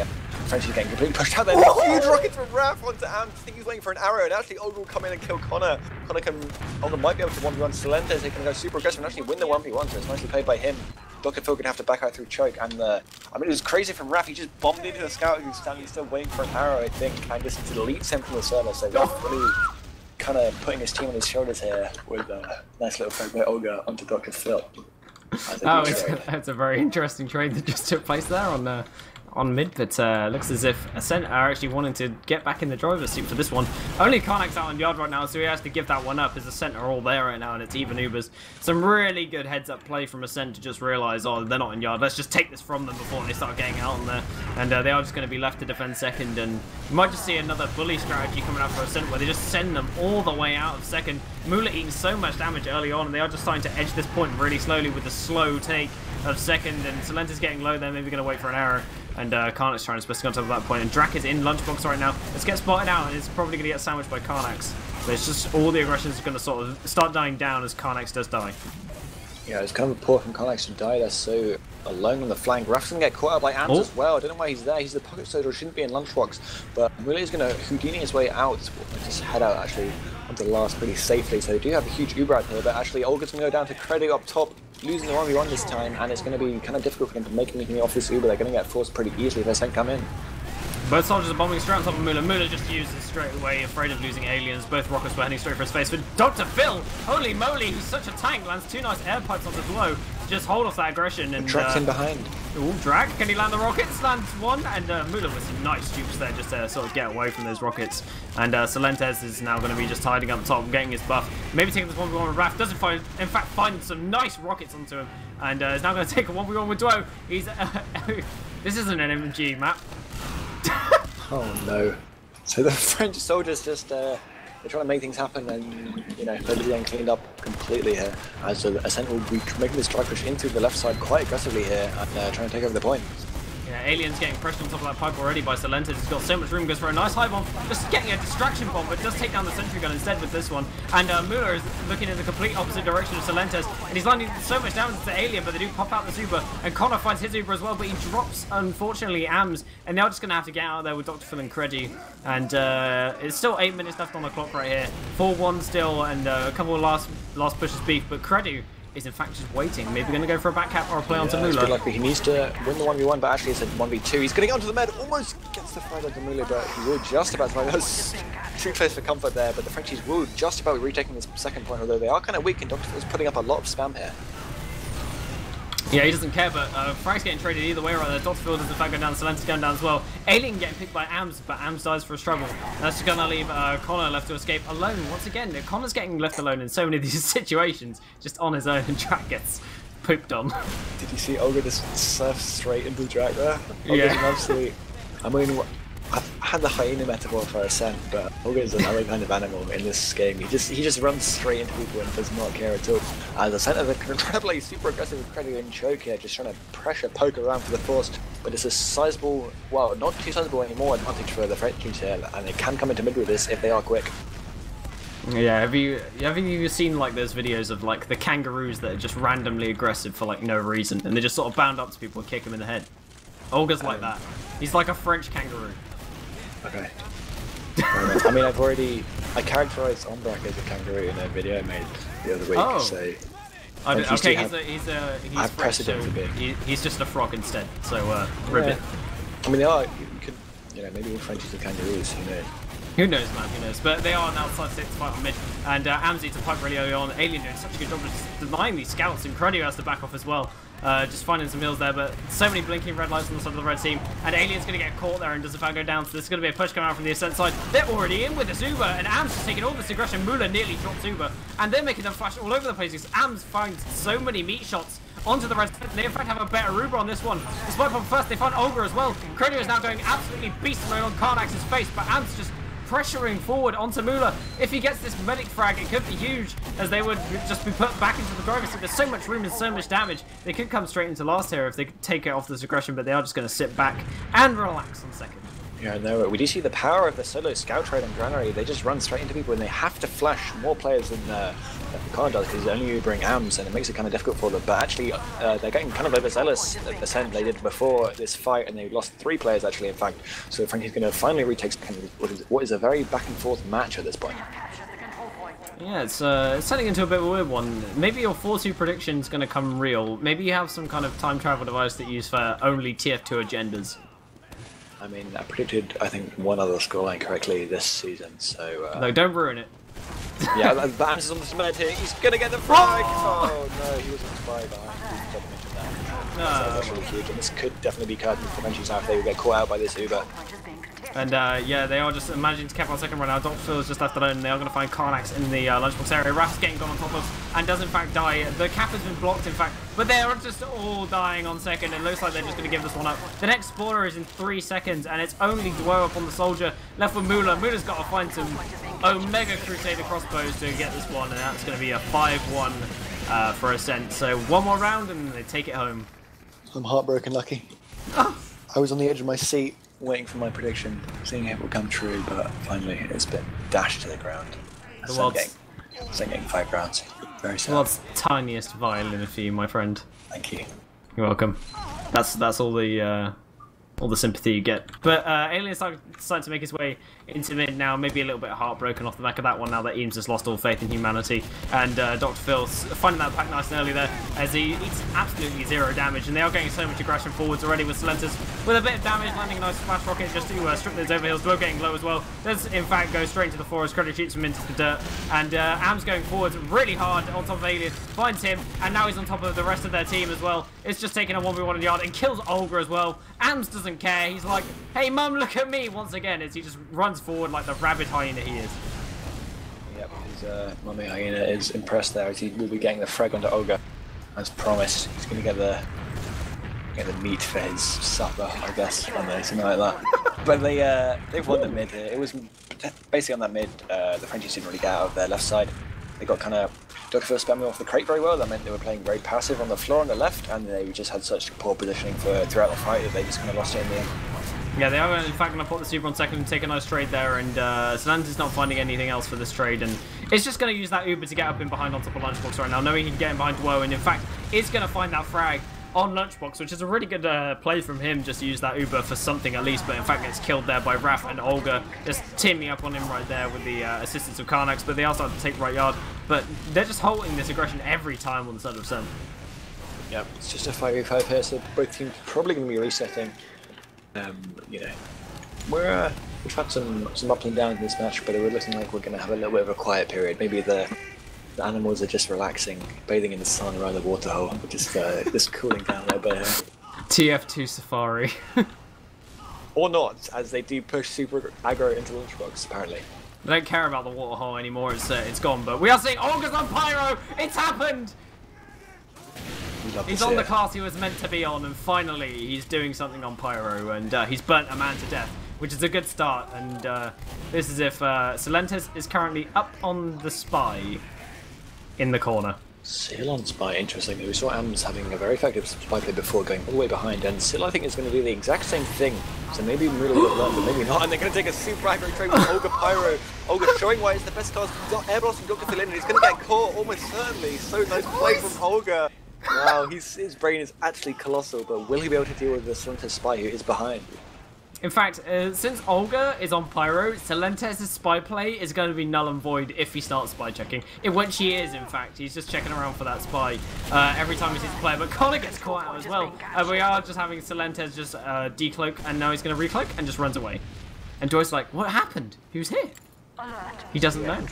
Frenchies getting completely pushed out there. Huge rocket from Raf onto Ams. I think he's waiting for an arrow, and actually Olga will come in and kill Connor. Olga might be able to 1v1 Solentes. They can go super aggressive and actually win the 1v1, so it's nicely played by him. Dr. Phil gonna have to back out through choke, and I mean, it was crazy from Raf. He just bombed into the scout who's standing still waiting for an arrow, I think, and just deletes him from the server. So Raf really kind of putting his team on his shoulders here with a nice little frag by Olga onto Dr. Phil. It's a very interesting trade that just took place there on mid, but looks as if Ascent are actually wanting to get back in the driver's seat for this one. Only Karnax out on Yard right now, so he has to give that one up as Ascent are all there right now, and it's even Ubers. Some really good heads-up play from Ascent to just realise, oh, they're not in Yard, let's just take this from them before they start getting out on there. And they are just going to be left to defend second, and you might just see another bully strategy coming out for Ascent where they just send them all the way out of second. Mula eating so much damage early on, and they are just starting to edge this point really slowly with the slow take of second, and Solentes getting low there, maybe going to wait for an arrow. And Karnax trying to split on top of that point, and Drac is in lunchbox right now. Let's get spotted out, and it's probably going to get sandwiched by Karnax. But it's just all the aggression is going to sort of start dying down as Karnax does die. Yeah, it's kind of a poor from Karnax to die. They're so alone on the flank. Raf's going to get caught out by Ams as well. I don't know why he's there. He's the pocket soldier, shouldn't be in lunchbox. But really is going to Houdini his way out. Just head out actually onto the last pretty safely. So they do have a huge Uber out here, but actually Olga's going to go down to Credu up top, losing the 1v1 this time, and it's going to be kind of difficult for them to make anything off this Uber. They're going to get forced pretty easily if they don't come in. Both soldiers are bombing straight on top of Mula. Mula just uses straight away, afraid of losing aliens. Both rockets were heading straight for his face. But Dr. Phil, holy moly, he's such a tank, lands 2 nice air pipes onto Dwo. just hold off that aggression. And Drax in behind. Ooh, Drag, can he land the rockets? Lands one, and Muller with some nice dupes there just to sort of get away from those rockets. And Solentes is now going to be just hiding up top, getting his buff. Maybe taking this 1v1 with Raph. Doesn't find, in fact, find some nice rockets onto him. And is now going to take a 1v1 with Duo. He's, this isn't an MG map. Oh no. So the French soldiers just, they're trying to make things happen, and, you know, they're getting cleaned up completely here. As the Ascent will be making this drive push into the left side quite aggressively here, and trying to take over the point. Yeah, Alien's getting pressed on top of that pipe already by Solentes. He's got so much room, goes for a nice high bomb, just getting a distraction bomb, but does take down the sentry gun instead with this one. And Muller is looking in the complete opposite direction of Solentes, and he's landing so much damage to Alien, but they do pop out the Uber, and Connor finds his Uber as well, but he drops, unfortunately, Eemes, and they're just going to have to get out there with Dr. Phil and Creddy. And it's still 8 minutes left on the clock right here. 4-1 still, and a couple of last pushes beef, but Creddy is in fact just waiting. Maybe going to go for a back cap or a play onto Muller. Likely he needs to win the 1v1, but actually it's a 1v2. He's going to get onto the med, almost gets the frag onto Muller, but he will just about to That's too close for comfort there, but the Frenchies will just about be retaking this second point, although they are kind of weak, and Dr. Phil's putting up a lot of spam here. Yeah, he doesn't care, but Frank's getting traded either way right there. Dr. Phil does in fact go down, Solentes going down as well. Alien getting picked by Eemes, but Eemes dies for a struggle. That's just going to leave Connor left to escape alone once again. Connor's getting left alone in so many of these situations, just on his own, and Track gets pooped on. Did you see Olga just surf straight into the track there? Yeah. Absolutely. I mean, I've had the hyena metaphor for Ascent, but Olga is another kind of animal in this game. He just runs straight into people and does not care at all. As Ascent is incredibly super aggressive with Credit and Choke here, just trying to pressure poke around for the force. But it's a sizable, well, not too sizable anymore advantage for the Frenchies here, and they can come into mid with this if they are quick. Yeah, have you seen like those videos of like the kangaroos that are just randomly aggressive for like no reason, and they just sort of bound up to people and kick them in the head? Olga's like that. He's like a French kangaroo. Okay. I mean, I characterized Ombrak as a kangaroo in a video I made the other week, so... Okay, he's have precedent so a bit. He's just a frog instead, so ribbit. I mean, they are, you could, you know, maybe all Frenchies are kangaroos, who knows? Who knows, man, who knows? But they are now outside 6 to fight on mid, and Eemes needs to fight really early on. Alien doing such a good job of just denying these scouts, and Creddy has to back off as well. Just finding some mills there, but so many blinking red lights on the side of the red team, and Alien's going to get caught there and does the foul go down, so there's going to be a push coming out from the Ascent side. They're already in with this Uber, and Eemes is taking all this aggression. Muller nearly drops Uber, and they're making them flash all over the place because Eemes finds so many meat shots onto the red. They in fact have a better Uber on this one. Despite from first, they find Olga as well. Creddy is now going absolutely beast mode on Karnax's face, but Eemes just pressuring forward onto Muller. If he gets this medic frag, it could be huge, as they would just be put back into the driver's seat. There's so much room and so much damage. They could come straight into last here if they could take it off this aggression, but they are just going to sit back and relax on second. Yeah, no, we do see the power of the solo scout trade on Granary. They just run straight into people, and they have to flash more players than Connor does, because only you bring Eemes, and it makes it kind of difficult for them. But actually, they're getting kind of overzealous at the Ascent they did before this fight, and they lost 3 players actually, in fact. So Frankie's going to finally retake what is a very back and forth match at this point. Yeah, it's turning into a bit of a weird one. Maybe your 4-2 prediction's going to come real. Maybe you have some kind of time travel device that you use for only TF2 agendas. I mean, I predicted, I think, one other scoreline correctly this season, so... No, don't ruin it. Yeah, Eemes is on the cement here. He's going to get the frag! Oh, no, he was inspired by that. That's actually huge, and this could definitely be curtain for Frenchies now if they would get caught out by this Uber. And yeah, they are just managing to cap on second right now. Dr. Phil is just left alone, and they are going to find Karnax in the lunchbox area. Raph's getting gone on top of, and does in fact die. The cap has been blocked, in fact, but they are just all dying on second. It looks like they're just going to give this one up. The next spawner is in 3 seconds, and it's only Dwoe up on the soldier, left with Muller. Muller's got to find some Omega Crusader crossbows to get this one, and that's going to be a 5-1 for Ascent. So one more round, and they take it home. I'm heartbroken, Lucky. I was on the edge of my seat, waiting for my prediction, seeing it will come true, but finally it's been dashed to the ground. The world's getting 5 rounds. Very sad. The world's tiniest violin for you, my friend. Thank you. You're welcome. That's all the all the sympathy you get. But Alien's starting to make his way into mid now, maybe a little bit heartbroken off the back of that one now that Eames has lost all faith in humanity. And Dr. Phil's finding that pack nice and early there as he eats absolutely zero damage. And they are getting so much aggression forwards already with Silentis with a bit of damage, landing a nice flash rocket just to strip those overheals. Dwo getting low as well. Does in fact go straight into the forest. Credit shoots him into the dirt. And Am's going forwards really hard on top of Alien, finds him, and now he's on top of the rest of their team as well. It's just taking a 1v1 in the yard and kills Olga as well. Ams doesn't care. He's like, hey mum, look at me once again as he just runs forward like the rabid hyena he is. Yep, his mummy hyena is impressed there as he will be getting the frag onto Olga. As promised, he's going to get the meat for his supper, I guess, on there, something like that. But they've won the mid here. It was basically on that mid, the Frenchies didn't really get out of their left side. They got kind of Dr. Phil spamming off the crate very well. That meant they were playing very passive on the floor on the left, and they just had such poor positioning throughout the fight that they just kind of lost it in the end. Yeah, they are in fact going to put the super on second and take a nice trade there, and Silentis not finding anything else for this trade, and it's just going to use that Uber to get up in behind on top of Lunchbox right now, knowing he can get in behind Dwo, and in fact is going to find that frag on Lunchbox, which is a really good play from him, just to use that Uber for something at least, but in fact gets killed there by Raf and Olga, just teaming up on him right there with the assistance of Karnax, but they are starting to take right yard, but they're just halting this aggression every time on the side of Ascent. Yeah, it's just a 5v5 here, so both teams probably going to be resetting. You know, we've had some ups and downs in this match, but we're looking like we're going to have a little bit of a quiet period. Maybe the animals are just relaxing, bathing in the sun around the waterhole, just cooling down a little bit here. TF2 Safari. Or not, as they do push super aggro into Lunchbox, apparently. They don't care about the waterhole anymore, it's gone, but we are seeing Olga's on Pyro! It's happened! He's on the class he was meant to be on, and finally he's doing something on Pyro, and he's burnt a man to death, which is a good start, and this is if Silentis is currently up on the spy in the corner. Sil on spy, interestingly. We saw Ams having a very effective spy play before, going all the way behind, and Sil I think is going to do the exact same thing. So maybe Moodle will learn, but maybe not, and they're going to take a super aggro trade with Olga Pyro. Olga showing why it's the best class. He's got air blast and Dr. Phil in, and he's going to get caught almost certainly. So nice play from Olga. Wow, his brain is actually colossal, but will he be able to deal with the Silentis spy who is behind? In fact, since Olga is on Pyro, Silentis' spy play is going to be null and void if he starts spy checking. In which he is, in fact. He's just checking around for that spy every time he sees a player. But Connor gets caught out as well. We are just having Silentis just decloak, and now he's going to recloak and just runs away. And Dwo's like, what happened? Who's here? He doesn't know.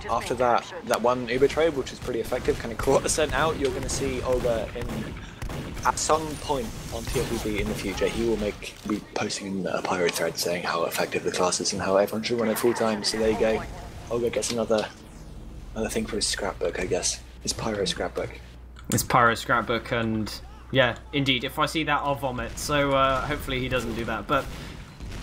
After that one Uber trade, which is pretty effective, kind of caught Ascent out, you're going to see Olga at some point on TFBB in the future, he will be posting a Pyro thread saying how effective the class is and how everyone should run it full time. So there you go. Olga gets another thing for his scrapbook, I guess. His Pyro scrapbook. His Pyro scrapbook, and yeah, indeed. If I see that, I'll vomit. So hopefully he doesn't do that. But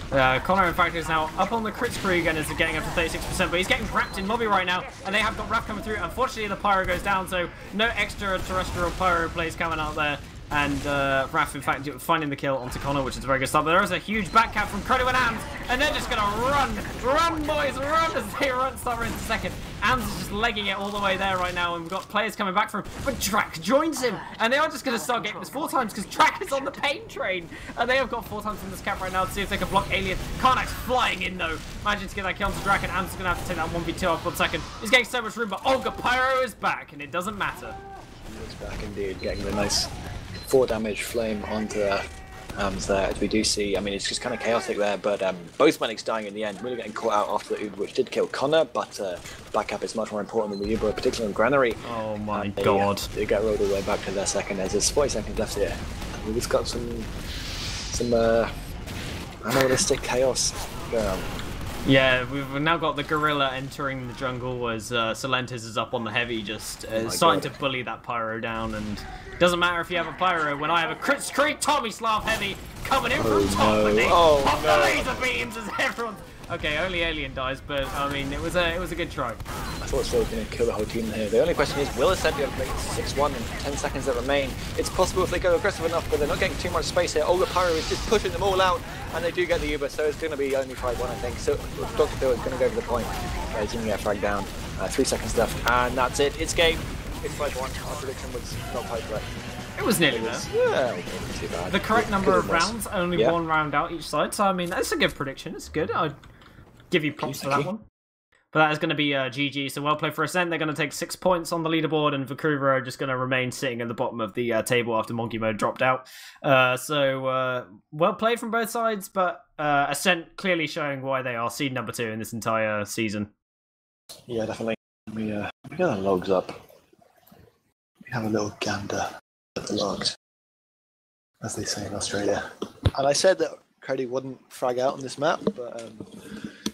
Connor, in fact, is now up on the crit spree again as they're getting up to 36%, but he's getting wrapped in Mobby right now, and they have got Raph coming through. Unfortunately, the Pyro goes down, so no extraterrestrial Pyro plays coming out there. And Raph, in fact, finding the kill onto Connor, which is a very good start. But there is a huge backcap from Credo and Ams, and they're just going to run, boys, run as they start into second. Ams is just legging it all the way there right now, and we've got players coming back from him. But Drac joins him, and they are just going to start getting this 4 times because Drac is on the pain train. And they have got 4 times in this cap right now to see if they can block Alien. Karnax flying in, though. Managing to get that kill onto Drac, and Ams is going to have to take that 1v2 off 1 second. He's getting so much room, but Olga Pyro is back, and it doesn't matter. He is back indeed, getting the nice 4 damage flame onto Ams there, as we do see. I mean, it's just kind of chaotic there, but both medics dying in the end, really getting caught out after the Uber, which did kill Connor, but backup is much more important than the Uber, particularly on Granary. Oh my god. They get rolled all the way back to their second, as there's 40 seconds left here. We've just got some animalistic chaos going on. Yeah, we've now got the gorilla entering the jungle as Silentis is up on the heavy, just starting to bully that Pyro down, and it doesn't matter if you have a Pyro, when I have a crit streak Tommy Slav heavy coming in from top, and they pop the laser beams as everyone's... Okay, only Alien dies, but I mean, it was a good try. I thought Slow was going to kill the whole team here. The only question is, will Ascent be able to make 6-1 in 10 seconds that remain? It's possible if they go aggressive enough, but they're not getting too much space here. Olga Pyro is just pushing them all out, and they do get the Uber, so it's going to be only 5-1, I think. So Dr. Phil is going to go for the point. He's going to get fragged down. 3 seconds left, and that's it. It's game. It's 5-1. Our prediction was not quite correct. It was nearly there. Yeah, it wasn't too bad. The correct number Good of miss. rounds, only Yeah. 1 round out each side. So I mean, that's a good prediction. It's good. I'd give you props for that one. But that is going to be GG. So well played for Ascent. They're going to take 6 points on the leaderboard, and crever are just going to remain sitting at the bottom of the table after Monkey Mode dropped out. So well played from both sides, but Ascent clearly showing why they are seed number 2 in this entire season. Yeah, definitely. We get the logs up. We have a little gander at the logs, as they say in Australia. And I said that Creddy wouldn't frag out on this map, but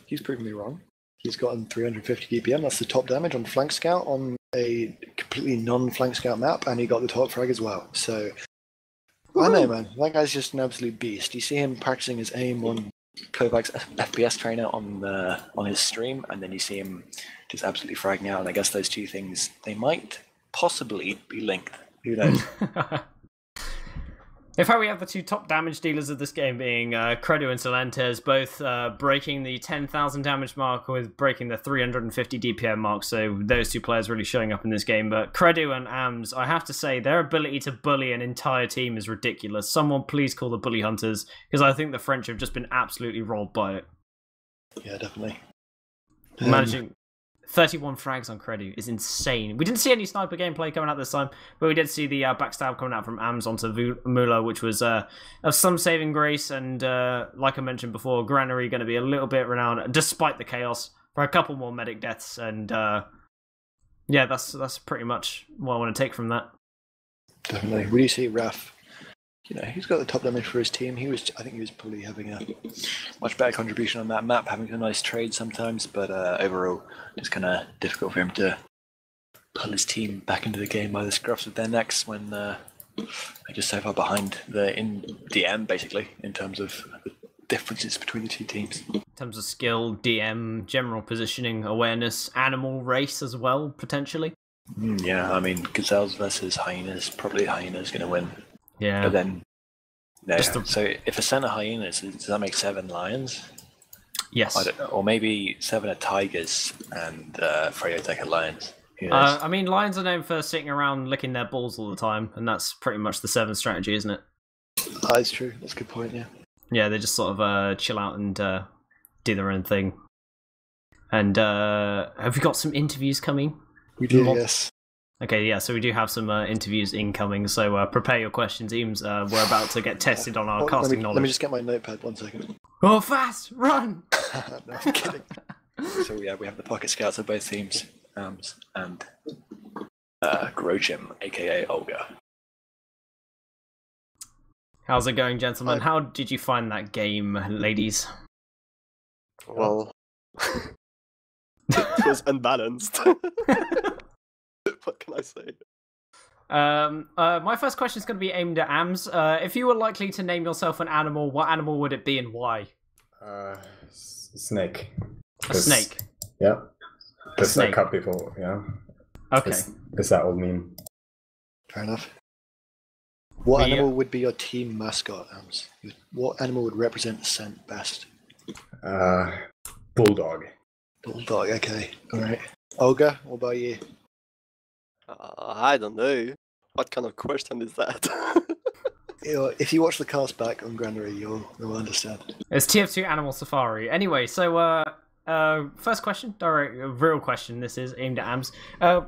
he's proven me wrong. He's gotten 350 DPM. That's the top damage on Flank Scout on a completely non-Flank Scout map, and he got the top frag as well. So, I know, man. That guy's just an absolute beast. You see him practicing his aim on Kovac's FPS trainer on his stream, and then you see him just absolutely fragging out. And I guess those two things, they might possibly be linked. Who knows? In fact, we have the 2 top damage dealers of this game being Credu and Solentes, both breaking the 10,000 damage mark with breaking the 350 DPM mark, so those 2 players really showing up in this game. But Credu and Eemes, I have to say, their ability to bully an entire team is ridiculous. Someone please call the Bully Hunters, because I think the French have just been absolutely robbed by it. Yeah, definitely. Managing 31 frags on Credu is insane. We didn't see any sniper gameplay coming out this time, but we did see the backstab coming out from Eemes onto Mula, which was of some saving grace. And like I mentioned before, Granary going to be a little bit renowned, despite the chaos, for a couple more medic deaths. And yeah, that's pretty much what I want to take from that. Definitely. We do see Raf. You know, he's got the top damage for his team. I think he was probably having a much better contribution on that map, having a nice trade sometimes, but overall, just kind of difficult for him to pull his team back into the game by the scruffs of their necks when they're just so far behind in DM, basically, in terms of the differences between the 2 teams. In terms of skill, DM, general positioning, awareness, animal race as well, potentially. Yeah, I mean, gazelles versus hyenas, probably hyenas going to win. Yeah. But then, no. So if Ascent are hyenas, does that make 7 lions? Yes. Or maybe 7 are tigers and Freotech are lions. I mean, lions are known for sitting around licking their balls all the time, and that's pretty much the 7 strategy, isn't it? That's true. That's a good point, yeah. Yeah, they just sort of chill out and do their own thing. And have we got some interviews coming? We do, yes. Okay, yeah, so we do have some interviews incoming, so prepare your questions, Eemes. We're about to get tested on our casting knowledge. Let me just get my notepad 1 second. Oh, fast! Run! No, I'm kidding. So yeah, we have the pocket scouts of both teams, and Grochim, aka Olga. How's it going, gentlemen? How did you find that game, ladies? Well, it was unbalanced. What can I say? My first question is going to be aimed at Eemes. If you were likely to name yourself an animal, what animal would it be and why? Snake. A snake? Yeah. Just snake. a cut before, yeah. Okay. It's that old meme. Fair enough. What animal would be your team mascot, Eemes? What animal would represent Ascent best? Bulldog. Bulldog, okay. Alright. Olga, what about you? I don't know. What kind of question is that? If you watch the cast back on Granary, you'll understand. It's TF2 Animal Safari. Anyway, so first question, real question. This is aimed at Eemes.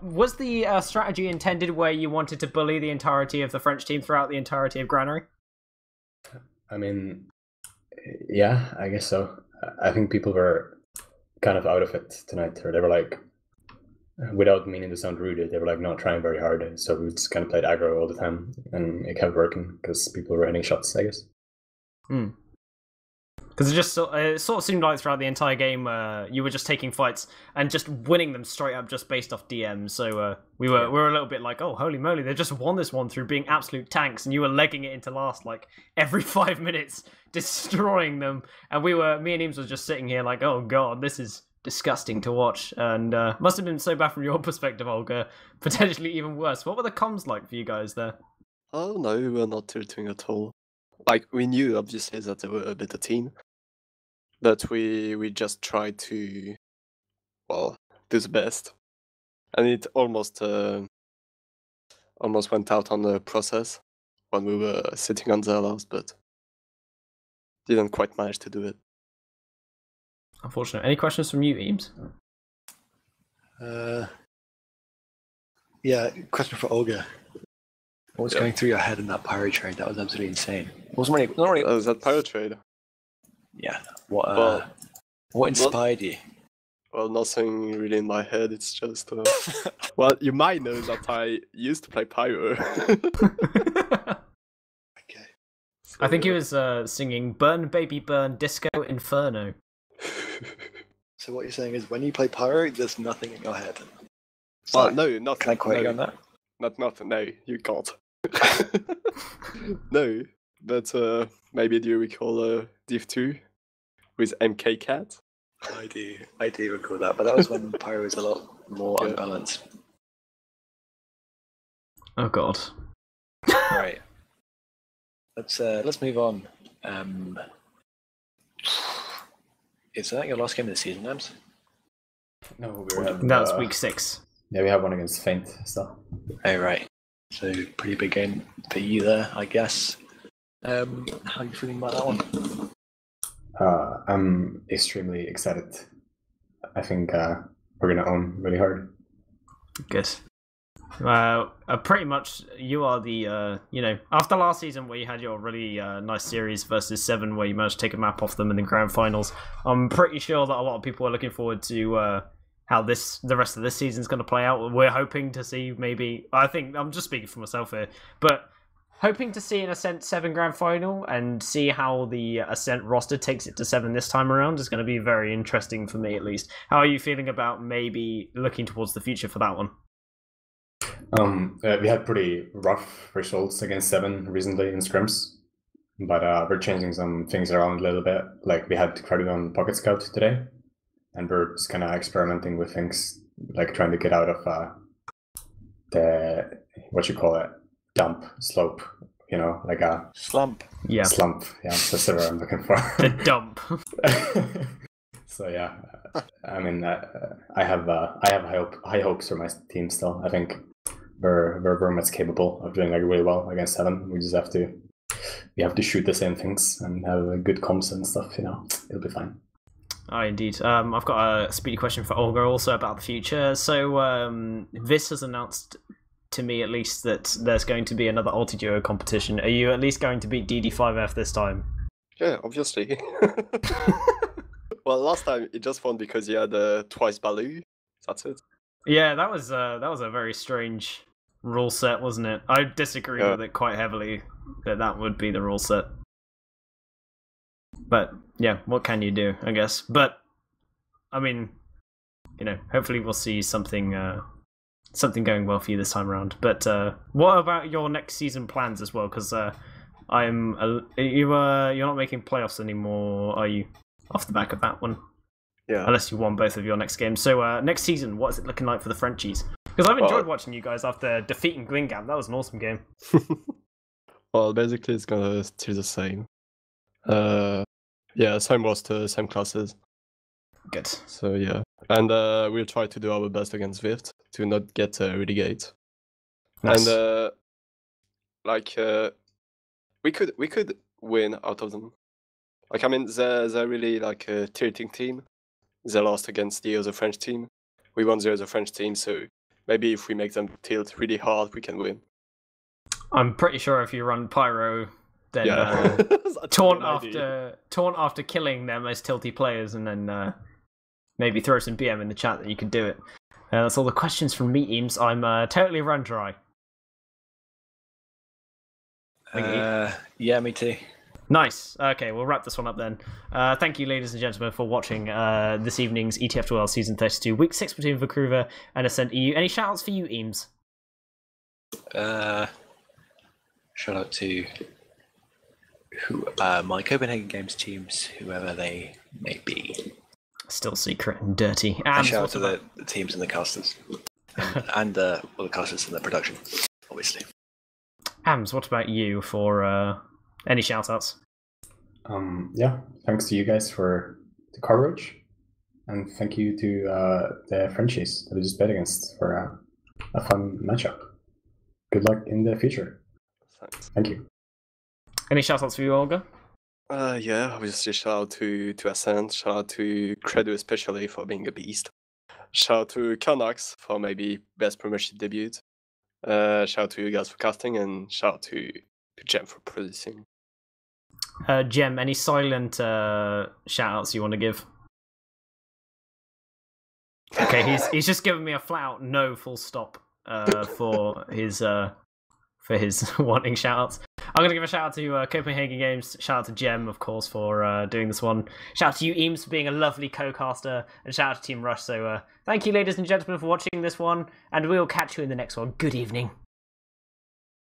Was the strategy intended where you wanted to bully the entirety of the French team throughout the entirety of Granary? I mean, yeah, I guess so. I think people were kind of out of it tonight, or they were like, without meaning to sound rude, they were like not trying very hard, so we just kind of played aggro all the time, and it kept working because people were hitting shots, I guess. Because it sort of seemed like throughout the entire game, you were just taking fights and just winning them straight up just based off DM. So we were a little bit like, oh, holy moly, they just won this one through being absolute tanks, and you were legging it into last like every 5 minutes, destroying them. And me and Eemes was just sitting here like, oh god, this is disgusting to watch, and must have been so bad from your perspective, Olga. Potentially even worse. What were the comms like for you guys there? Oh no, we were not tilting at all. Like, we knew obviously that they were a better team, but we just tried to, well, do the best, and it almost went out on the process. when we were sitting on the last, but didn't quite manage to do it. Unfortunately. Any questions from you, Eames? Yeah, question for Olga. What was going through your head in that pyro trade? That was absolutely insane. It wasn't really, not really. Was that pyro trade? Yeah. What inspired you? Well, nothing really in my head. It's just well, you might know that I used to play pyro. Okay. So, I think he was singing "Burn Baby Burn Disco Inferno." So what you're saying is when you play pyro, there's nothing in your head. Well, no, not. Can I quote you on that? Not. No, you can't. No, but maybe do you recall Div2 with MK Cat? I do recall that, but that was when pyro was a lot more unbalanced. Oh God. Right. Let's move on. Is that your last game of the season, Eemes? No, we have, That was week 6. Yeah, we have one against Feint still. Oh right. So pretty big game for you there, I guess. How are you feeling about that one? I'm extremely excited. I think we're gonna own really hard. Good. Pretty much, you are the after last season where you had your really nice series versus 7, where you managed to take a map off them in the grand finals. I'm pretty sure that a lot of people are looking forward to how the rest of this season's going to play out. We're hoping to see maybe. I think I'm just speaking for myself here, but hoping to see an Ascent 7 grand final and see how the Ascent roster takes it to 7 this time around is going to be very interesting for me, at least. How are you feeling about maybe looking towards the future for that one? We had pretty rough results against 7 recently in scrims, but we're changing some things around a little bit. Like we had credit on Pocket Scout today, and we're just kind of experimenting with things, like trying to get out of the, what you call it, dump, slope, like a slump. Yeah. Slump, yeah, that's the word I'm looking for. The dump. So yeah, I mean, I have high hopes for my team still. I think we're very much capable of doing like really well against 7. We just have to shoot the same things and have good comms and stuff. It'll be fine. Oh, indeed. I've got a speedy question for Olga also about the future. So, Vis has announced to me at least that there's going to be another Ulti-Duo competition. Are you at least going to beat DD5F this time? Yeah, obviously. Well, last time it just won because you had twice Baloo. That's it. Yeah, that was a very strange rule set, wasn't it? I disagreed with it quite heavily that would be the rule set. But yeah, what can you do, I guess? But I mean, hopefully we'll see something going well for you this time around. But what about your next season plans as well? Because you're not making playoffs anymore, are you? Off the back of that one, yeah. Unless you won both of your next games. So next season, what is it looking like for the Frenchies? Because I've enjoyed watching you guys after defeating Glingam. That was an awesome game. Well, basically it's gonna stay the same. Yeah, same roster, same classes. Good. So yeah, and we'll try to do our best against Vift to not get relegate. Nice. And we could win out of them. Like, I mean, they're really like a tilting team. They lost against the other French team. We won the other French team, so maybe if we make them tilt really hard, we can win. I'm pretty sure if you run Pyro, then taunt after killing them as tilty players, and then maybe throw some BM in the chat that you can do it. That's all the questions from me, Eames. I'm totally run dry. Yeah, me too. Nice. Okay, we'll wrap this one up then. Thank you, ladies and gentlemen, for watching this evening's ETF2L Season 32, Week 6 between the crever and Ascent.EU. Any shout-outs for you, Eames? Shout out to my Copenhagen Games teams, whoever they may be. Still secret and dirty. And shout out to the teams and the casters. and the casters and the production, obviously. Ams, what about you for any shout-outs? Yeah, thanks to you guys for the coverage, and thank you to the Frenchies that we just played against for a fun matchup. Good luck in the future. Thanks. Thank you. Any shout-outs for you, Olga? Yeah, obviously shout out to Ascent, shout out to Credo especially for being a beast. Shout out to Carnax for maybe best premiership debut. Shout out to you guys for casting, and shout out to Gemm for producing. Gemm, any silent shout-outs you want to give? Okay, he's just given me a flat out no full stop for his wanting shout-outs. I'm going to give a shout out to Copenhagen Games, shout out to Gemm, of course, for doing this one. Shout out to you, Eemes, for being a lovely co-caster, and shout out to Team Rush. So thank you, ladies and gentlemen, for watching this one, and we will catch you in the next one. Good evening.